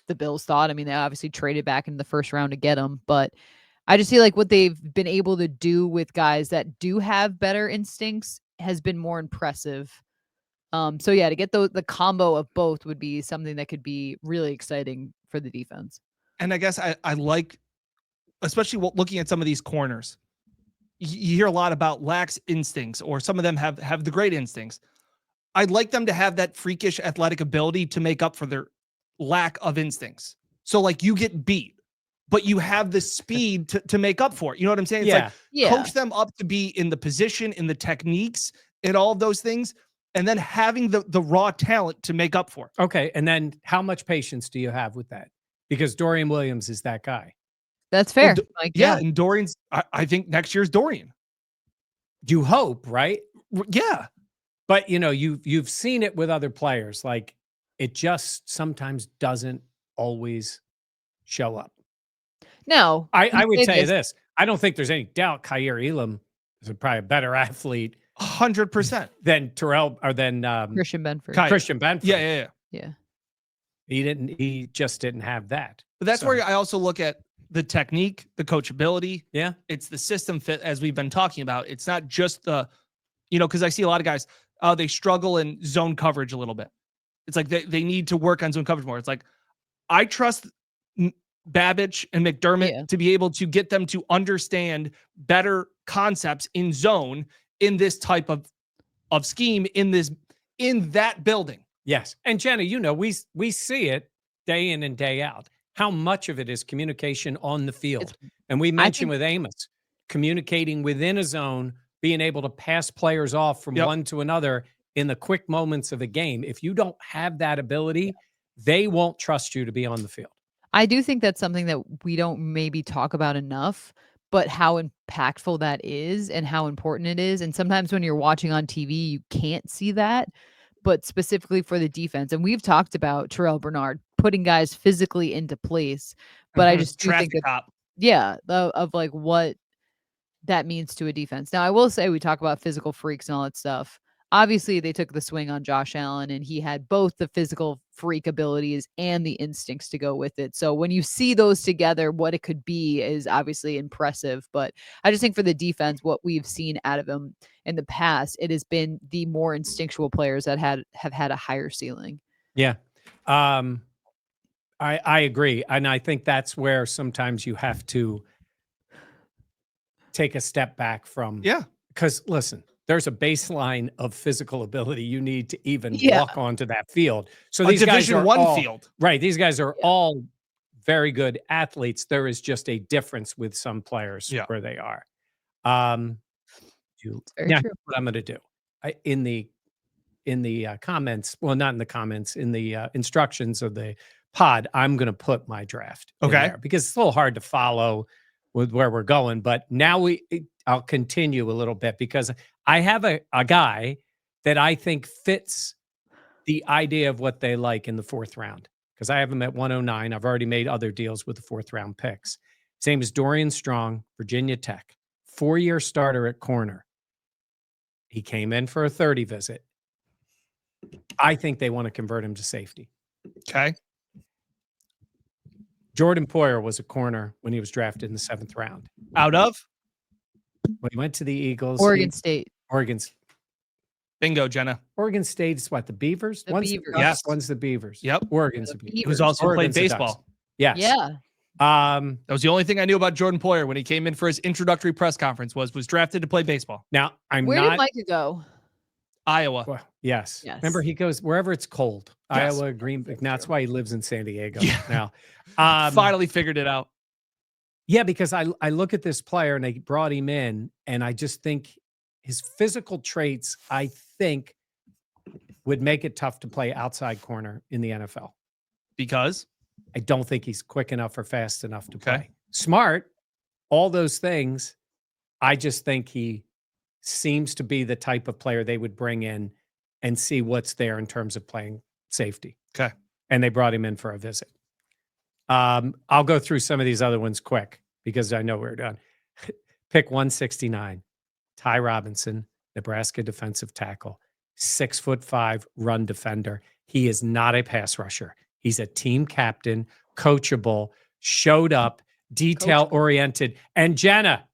the Bills thought. I mean, they obviously traded back in the first round to get him, but I just feel like what they've been able to do with guys that do have better instincts has been more impressive. So yeah, to get the combo of both would be something that could be really exciting for the defense. And I guess I like, especially looking at some of these corners, you hear a lot about lax instincts, or some of them have the great instincts. I'd like them to have that freakish athletic ability to make up for their lack of instincts. So like you get beat, but you have the speed to make up for it. You know what I'm saying? It's yeah. like Yeah. coach them up to be in the position, in the techniques, and all of those things, and then having the raw talent to make up for it. Okay. And then how much patience do you have with that? Because Dorian Williams is that guy. That's fair. Well, Like, Yeah, and Dorian's, I think next year's Dorian. You hope, right? Yeah. But you know, you've seen it with other players. Like it just sometimes doesn't always show up. No, I would say tell you this. this. I don't think there's any doubt Khair Elam is probably a better athlete 100%. than Terrell or than Christian Benford. Kai- Christian Benford. Yeah. Yeah. He just didn't have that. But that's So, where I also look at the technique, the coachability. yeah. It's the system fit, as we've been talking about. It's not just the, because I see a lot of guys, they struggle in zone coverage a little bit. It's like they need to work on zone coverage more. It's like, I trust Babbage and McDermott to be able to get them to understand better concepts in zone in this type of scheme in that building. Yes. And Jenna, you know, we see it day in and day out. How much of it is communication on the field? And we mentioned with Amos, communicating within a zone, being able to pass players off from one to another in the quick moments of a game. If you don't have that ability, they won't trust you to be on the field. I do think that's something that we don't maybe talk about enough, but how impactful that is and how important it is. And sometimes when you're watching on TV, you can't see that, but specifically for the defense. And we've talked about Terrell Bernard putting guys physically into place, but I just do think that, of like what that means to a defense. Now, I will say we talk about physical freaks and all that stuff. Obviously, they took the swing on Josh Allen, and he had both the physical freak abilities and the instincts to go with it. So when you see those together, what it could be is obviously impressive. But I just think for the defense, what we've seen out of them in the past, it has been the more instinctual players that have had a higher ceiling. Yeah. I agree. And I think that's where sometimes you have to take a step back from. Yeah. Because listen, there's a baseline of physical ability you need to even walk onto that field. So A these guys Division are I field. Right. These guys are all very good athletes. There is just a difference with some players where they are. Now, true. what I'm going to do in the comments, well, not in the comments, in the instructions of the pod, I'm going to put my draft in there because it's a little hard to follow with where we're going. But now I'll continue a little bit because I have a guy that I think fits the idea of what they like in the fourth round because I have him at 109. I've already made other deals with the fourth round picks. His name is Dorian Strong, Virginia Tech, 4-year starter at corner. He came in for a 30 visit. I think they want to convert him to safety. Okay. Jordan Poyer was a corner when he was drafted in the 7th round. Out of? When he went to the Eagles. Oregon State. Bingo, Jenna. Oregon State is what, the Beavers? The One's Beavers. Yes. One's the Beavers. Yep. Oregon's the Beavers. He was also played Oregon's the Ducks. baseball. Yes. Yeah. That was the only thing I knew about Jordan Poyer when he came in for his introductory press conference was drafted to play baseball. Now, I'm Where not. did Micah go? Iowa. Well, yes. Yes. Remember, he goes wherever it's cold. Yes. Iowa, Green. That's why he lives in San Diego Yeah. now. Finally figured it out. Yeah, because I look at this player and they brought him in, and I just think his physical traits, I think, would make it tough to play outside corner in the NFL. Because? I don't think he's quick enough or fast enough to play. Smart, all those things. I just think he seems to be the type of player they would bring in and see what's there in terms of playing safety. Okay. And they brought him in for a visit. I'll go through some of these other ones quick because I know we're done. Pick 169, Ty Robinson, Nebraska defensive tackle, 6'5" run defender. He is not a pass rusher. He's a team captain, coachable, showed up, detail oriented. And Jenna,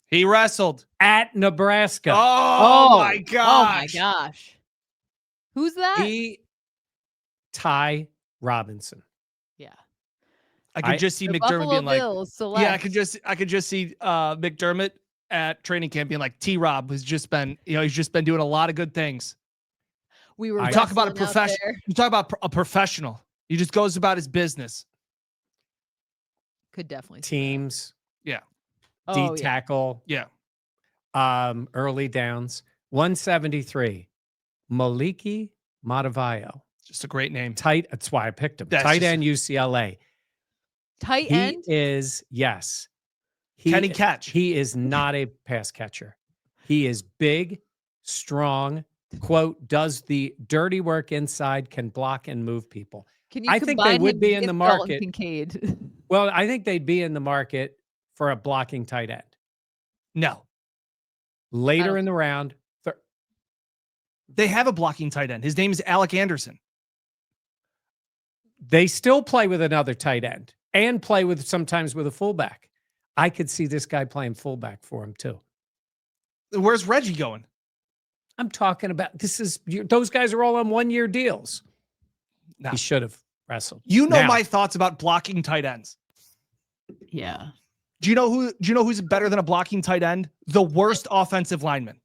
He wrestled. at Nebraska, Oh, my Oh my gosh. gosh. Who's that? Ty Robinson. Yeah. I could just see The McDermott Buffalo being like, Bills yeah, I select. could just see McDermott at training camp being like, T-Rob has just been, he's just been doing a lot of good things. We were Talk about a wrestling out profession. there. You talk about a professional. He just goes about his business. Could definitely see that. Teams, D Oh, yeah. tackle, Yeah. early downs. 173, MOLIKI MOTAVAO. Just a great name. Tight. That's why I picked him. That's Tight just- end, UCLA. Tight He end. is, yes. Can he catch? He is not a pass catcher. He is big, strong, quote, does the dirty work inside, can block and move people. Can you I think they combine would him be in with the Dalton market. Kincaid? Well, I think they'd be in the market for a blocking tight end. No. Later don't- in the round, They have a blocking tight end. His name is Alec Anderson. they still play with another tight end and play with sometimes with a fullback. I could see this guy playing fullback for him too. Where's Reggie going? I'm talking about those guys are all on 1-year deals. No. He should have wrestled. You know Now, my thoughts about blocking tight ends. Yeah. Do you know who's better than a blocking tight end? The worst offensive lineman.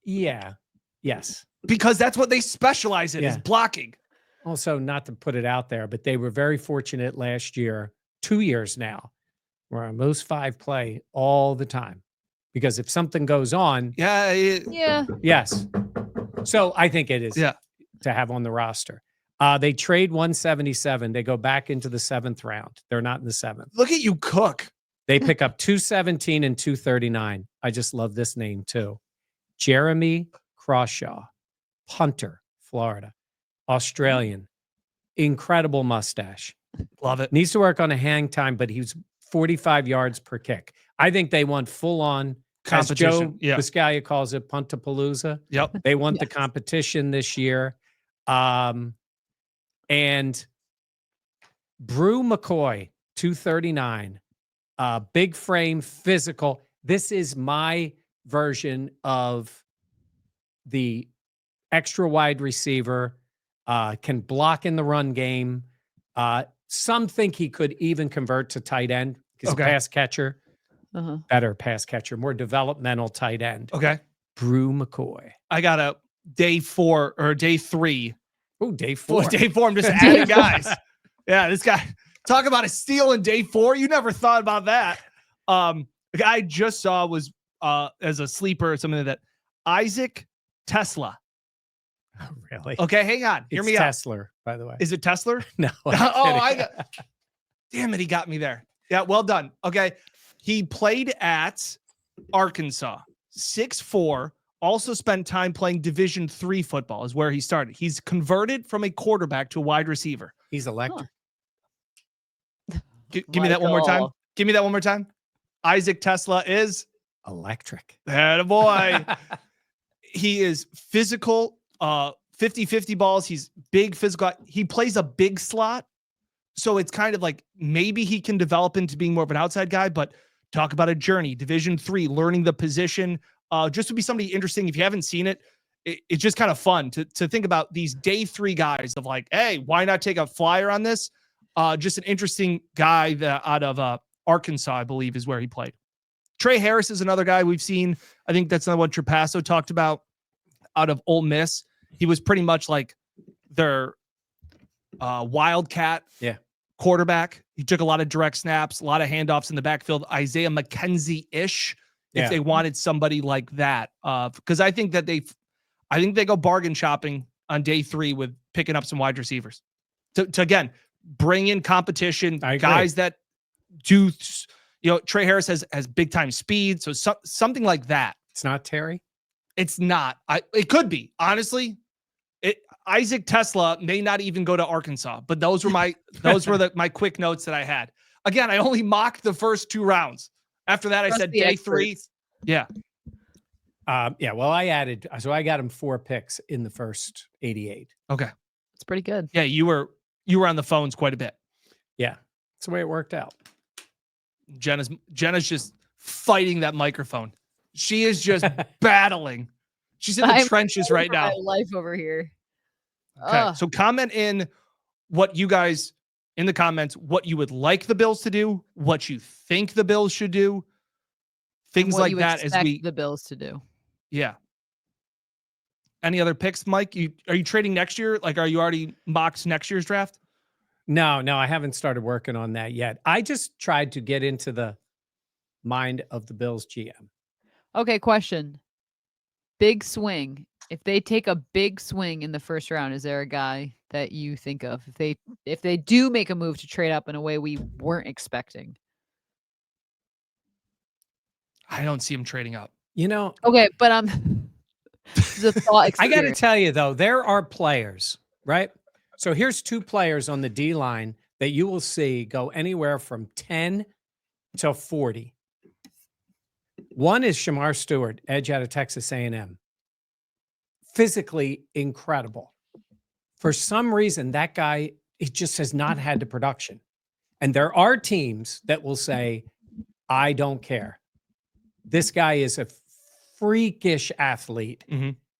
Yeah. Yes. Because that's what they specialize in is Yeah. blocking. Also, not to put it out there, but they were very fortunate last year, 2 years now, where most 5 play all the time. Because if something goes on, Yeah. Yeah. yes. So I think it is Yeah. to have on the roster. They trade 177. They go back into the 7th round. They're not in the 7th. Look at you cook. They pick up 217 and 239. I just love this name too. Jeremy Crawshaw, punter, Florida, Australian, incredible mustache. Love it. Needs to work on a hang time, but he's 45 yards per kick. I think they want full on, as Joe Competition. Yeah. Biscaglia calls it, puntapalooza. Yep. They want the Yes. competition this year. And Brew McCoy, 239, big frame, physical. This is my version of the extra wide receiver, can block in the run game. Some think he could even convert to tight end because Okay. pass catcher, Uh-huh. better pass catcher, more developmental tight end. Okay. Brew McCoy. I got a day 4 or day 3. Oh, day 4. Well, day 4. I'm just adding guys. Yeah, this guy. Talk about a steal in day 4. You never thought about that. The guy I just saw was as a sleeper or something like that. Isaac Tesla. Really? Okay, hang on. Hear It's me out. Tesla, by the way. Is it Tesla? No. Oh, I'm kidding. Damn it, he got me there. Yeah, well done. Okay. He played at Arkansas, 6'4", also spent time playing Division III football is where he started. He's converted from a quarterback to a wide receiver. He's electric. Give me that one more time. Michael. Give me that one more time. Isaac Tesla is Electric. that a boy. He is physical, 50-50 balls. He's big physical. He plays a big slot. So it's kind of like maybe he can develop into being more of an outside guy, but talk about a journey, Division III, learning the position. Just would be somebody interesting. If you haven't seen it, it's just kind of fun to think about these day 3 guys of like, hey, why not take a flyer on this? Just an interesting guy that out of Arkansas, I believe, is where he played. TREY Harris is another guy we've seen. I think that's another one Trapasso talked about out of Ole Miss. He was pretty much like their wildcat quarterback. He took a lot of direct snaps, a lot of handoffs in the backfield. Isaiah McKenzie-ish, if they wanted somebody like that. Because I think that they go bargain shopping on day 3 with picking up some wide receivers. To again, bring in competition, guys that do, TREY Harris has big time speed. So something like that. It's not Terry. It's not. It could be. Honestly, Isaac Tesla may not even go to Arkansas, but those were my my quick notes that I had. Again, I only mocked the first 2 rounds. After that, I Trust said the day 3. experts. Yeah. Yeah. Well, so I got him 4 picks in the first 88. Okay. It's pretty good. Yeah, you were on the phones quite a bit. Yeah. That's the way it worked out. Jenna's just fighting that microphone. She is just battling. She's in the trenches right now. My life over here. Okay. Ugh. So comment in what you guys in the comments, what you would like the Bills to do, what you think the Bills should do, things What like you that as expect we the Bills to do. Yeah. Any other picks, Mike? Are you trading next year? Like, are you already mocked next year's draft? No, I haven't started working on that yet. I just tried to get into the mind of the Bills GM. Okay, question. Big swing. If they take a big swing in the first round, is there a guy that you think of? If they do make a move to trade up in a way we weren't expecting. I don't see him trading up. Okay, but I'm the thought I got to experiment. tell you though, there are players, right? So here's 2 players on the D line that you will see go anywhere from 10 to 40. One is Shamar Stewart, edge out of Texas A&M. Physically incredible. For some reason, that guy, he just has not had the production. And there are teams that will say, I don't care. This guy is a freakish athlete,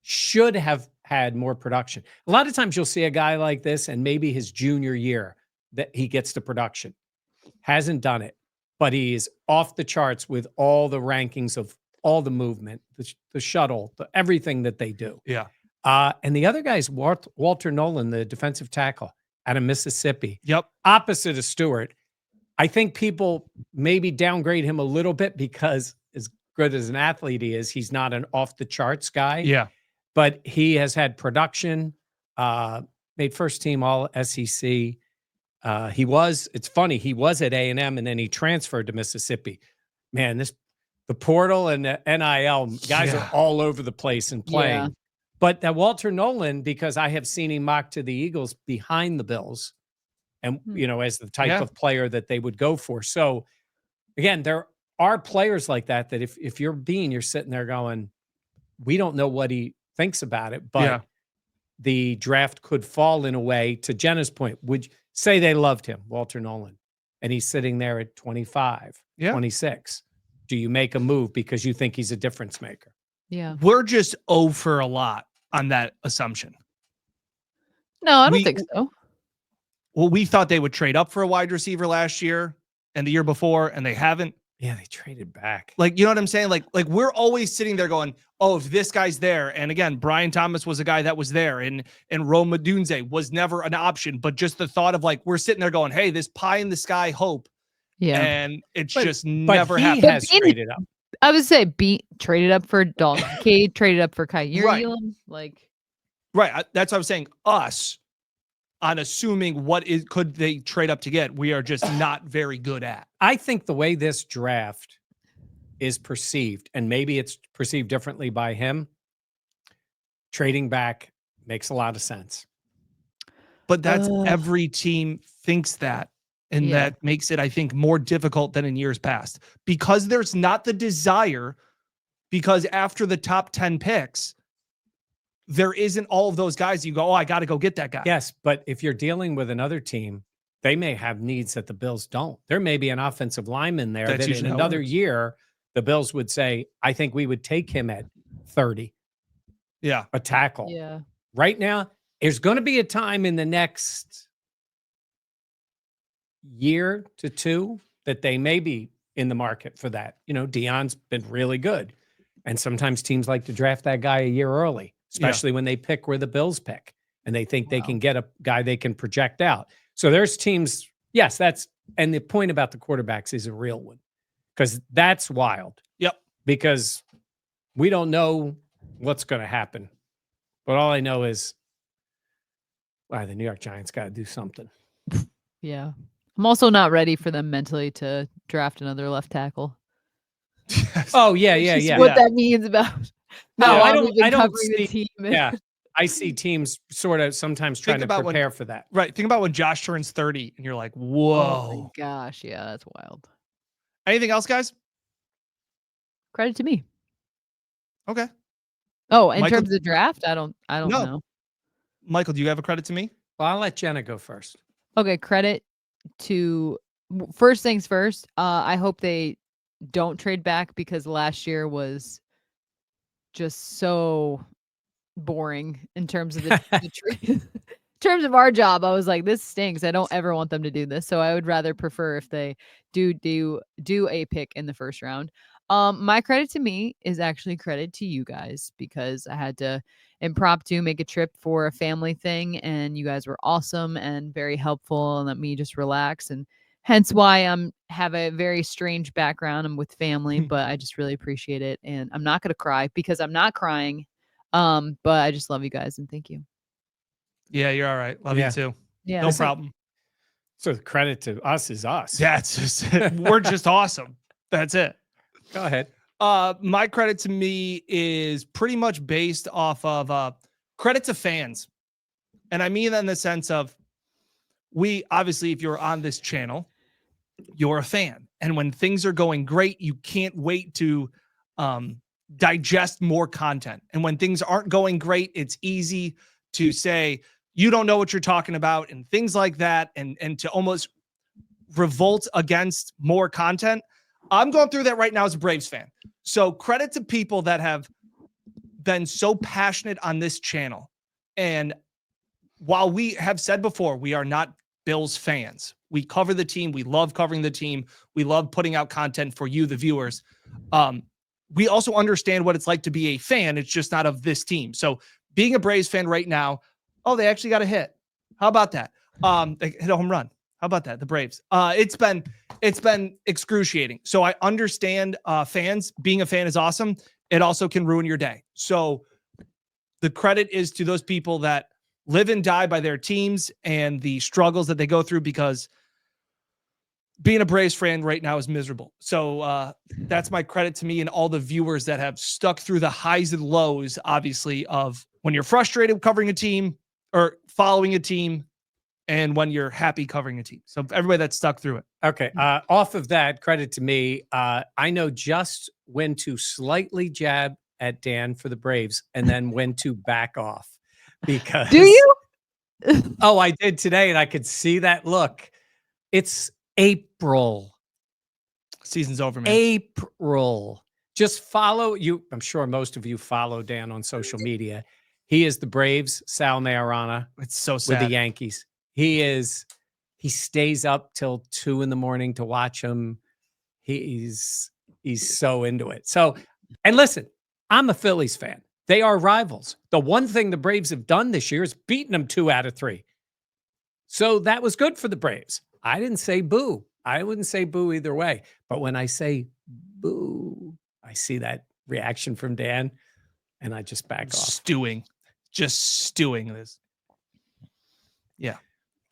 should have had more production. A lot of times you'll see a guy like this and maybe his junior year that he gets the production. Hasn't done it, but he's off the charts with all the rankings of all the movement, the shuttle, everything that they do. Yeah. And the other guy is Walter Nolan, the defensive tackle out of Mississippi. Yep. Opposite of Stewart. I think people maybe downgrade him a little bit because as good as an athlete he is, he's not an off the charts guy. Yeah. But he has had production, made first team all SEC. It's funny, he was at A&M and then he transferred to Mississippi. Man, the portal and the NIL guys are all over the place and playing. Yeah. But that Walter Nolan, because I have seen him mocked to the Eagles behind the Bills and, as the type of player that they would go for. So again, there are players like that if you're sitting there going, we don't know what he thinks about it, but the draft could fall in a way, to Jenna's point, would say they loved him, Walter Nolan, and he's sitting there at 25, 26. Do you make a move because you think he's a difference maker? Yeah. We're just 0 for a lot on that assumption. No, I don't think so. Well, we thought they would trade up for a wide receiver last year and the year before, and they haven't. Yeah, they traded back. Like, you know what I'm saying? Like we're always sitting there going, oh, if this guy's there. And again, Brian Thomas was a guy that was there, and Rome Odunze was never an option. But just the thought of we're sitting there going, hey, this pie in the sky hope. Yeah. And it's just never he happened. has traded up. I would say traded up for Dalton Kincaid, traded up for Kyrie. Right. Right. That's what I'm saying. Us, on assuming could they trade up to get, we are just not very good at. I think the way this draft is perceived, and maybe it's perceived differently by him, trading back makes a lot of sense. But that's every team thinks that. And that makes it, I think, more difficult than in years past because there's not the desire, because after the top 10 picks, there isn't all of those guys you go, oh, I got to go get that guy. Yes, but if you're dealing with another team, they may have needs that the Bills don't. There may be an offensive lineman there that in another year, the Bills would say, I think we would take him at 30. Yeah. A tackle. Yeah. Right now, there's going to be a time in the next year to 2 that they may be in the market for that. Deion's been really good. And sometimes teams like to draft that guy a year early, especially when they pick where the Bills pick and they think they can get a guy they can project out. So there's teams, and the point about the quarterbacks is a real one because that's wild. Yep. Because we don't know what's going to happen. But all I know is, the New York Giants got to do something. Yeah. I'm also not ready for them mentally to draft another left tackle. Oh, yeah. What that means about No, how I long we've been don't covering the see. team. Yeah, I see teams sort of sometimes trying to about when- prepare for that. Right. Think about when Josh turns 30 and you're like, Oh my whoa. gosh, yeah, that's wild. Anything else, guys? Credit to me. Okay. Oh, in Michael- terms of draft, I don't No. know. Michael, do you have a credit to me? Well, I'll let Jenna go first. Okay, credit to first things first. I hope they don't trade back because last year was just so boring in terms of the trade. In terms of our job, I was like, this stinks. I don't ever want them to do this. So I would rather prefer if they do a pick in the first round. My credit to me is actually credit to you guys because I had to impromptu make a trip for a family thing and you guys were awesome and very helpful and let me just relax, and hence why I'm have a very strange background. I'm with family, but I just really appreciate it and I'm not going to cry because I'm not crying. But I just love you guys and thank you. Yeah, you're all right. Love Yeah. you too. Yeah. No problem. So the credit to us is us. Yeah, it's just we're just awesome. That's it. Go ahead. My credit to me is pretty much based off of credit to fans. And I mean that in the sense of we obviously, if you're on this channel, you're a fan. And when things are going great, you can't wait to digest more content. And when things aren't going great, it's easy to say, you don't know what you're talking about and things like that. And to almost revolt against more content. I'm going through that right now as a Braves fan. So credit to people that have been so passionate on this channel. And while we have said before, we are not Bills fans. We cover the team. We love covering the team. We love putting out content for you, the viewers. We also understand what it's like to be a fan. It's just not of this team. So being a Braves fan right now, oh, they actually got a hit. How about that? They hit a home run. How about that? The Braves. It's been excruciating. So I understand fans. Being a fan is awesome. It also can ruin your day. So the credit is to those people that live and die by their teams and the struggles that they go through, because being a Braves fan right now is miserable. So that's my credit to me and all the viewers that have stuck through the highs and lows, obviously, of when you're frustrated covering a team or following a team, and when you're happy covering a team. So everybody that's stuck through it. Okay. Off of that, credit to me. I know just when to slightly jab at Dan for the Braves and then when to back off. Because Do you? Oh, I did today, and I could see that look. It's April. Season's over, man. April. Just follow you. I'm sure most of you follow Dan on social media. He is the Braves, Sal Mayorana, It's so with sad. the Yankees. He stays up till 2 a.m. to watch him. He's so into it. So, and listen, I'm a Phillies fan. They are rivals. The one thing the Braves have done this year is beaten them 2 out of 3. So that was good for the Braves. I didn't say boo. I wouldn't say boo either way. But when I say boo, I see that reaction from Dan and I just back off. Just stewing this. Yeah.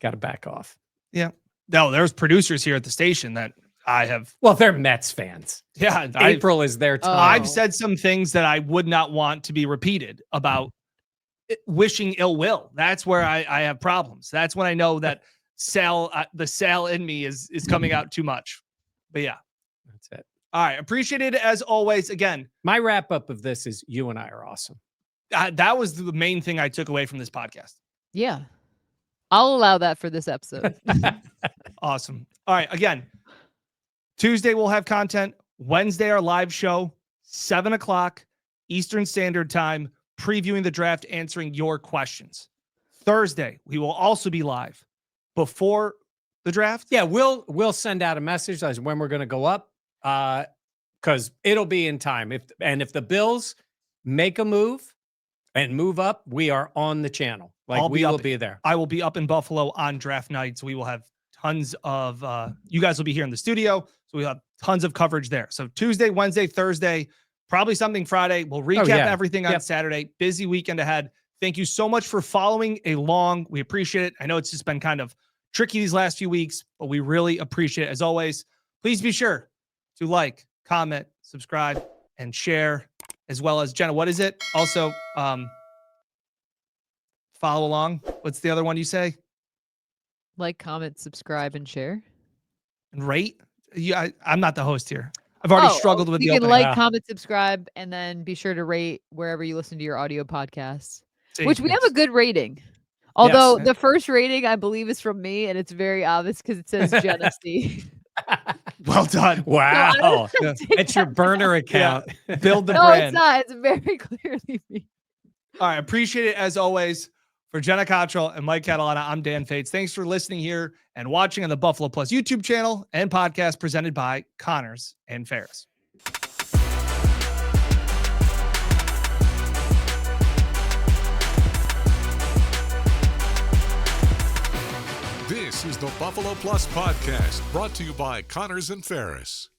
Got to back off. Yeah. No, there's producers here at the station that I have. Well, they're Mets fans. Yeah. April is their time. I've said some things that I would not want to be repeated about wishing ill will. That's where I have problems. That's when I know that the Sal in me is coming out too much. But yeah, That's it. all right. Appreciate it as always. Again, My wrap up of this is you and I are awesome. that was the main thing I took away from this podcast. Yeah. I'll allow that for this episode. Awesome. All right. Again, Tuesday we'll have content. Wednesday, our live show, 7:00 Eastern Standard Time, previewing the draft, answering your questions. Thursday, we will also be live before the draft. Yeah, we'll send out a message as when we're going to go up, because it'll be in time. If the Bills make a move and move up, we are on the channel. Like we will be there. I will be up in Buffalo on draft night, so we will have tons of. You guys will be here in the studio, so we'll have tons of coverage there. So Tuesday, Wednesday, Thursday, probably something Friday. We'll recap everything on Saturday. Busy weekend ahead. Thank you so much for following along. We appreciate it. I know it's just been kind of tricky these last few weeks, but we really appreciate it. As always, please be sure to like, comment, subscribe, and share. as well as Jenna. What is it? Also, follow along. What's the other one you say? Like, comment, subscribe, and share. And rate? Yeah, I'm not the host here. I've already struggled with you the can opening. like, comment, subscribe, and then be sure to rate wherever you listen to your audio podcasts. See, Which we have it's- a good rating. Although Yes. the first rating, I believe, is from me, and it's very obvious because it says Jenna C. Well done. Wow. Yeah. It's your burner account. Build the No, brand. it's not. It's very clearly me. All right. Appreciate it as always. For Jenna Cottrell and Mike Catalana, I'm Dan Fetes. Thanks for listening here and watching on the Buffalo Plus YouTube channel and podcast presented by Connors and Ferris. This is the Buffalo Plus Podcast, brought to you by Connors and Ferris.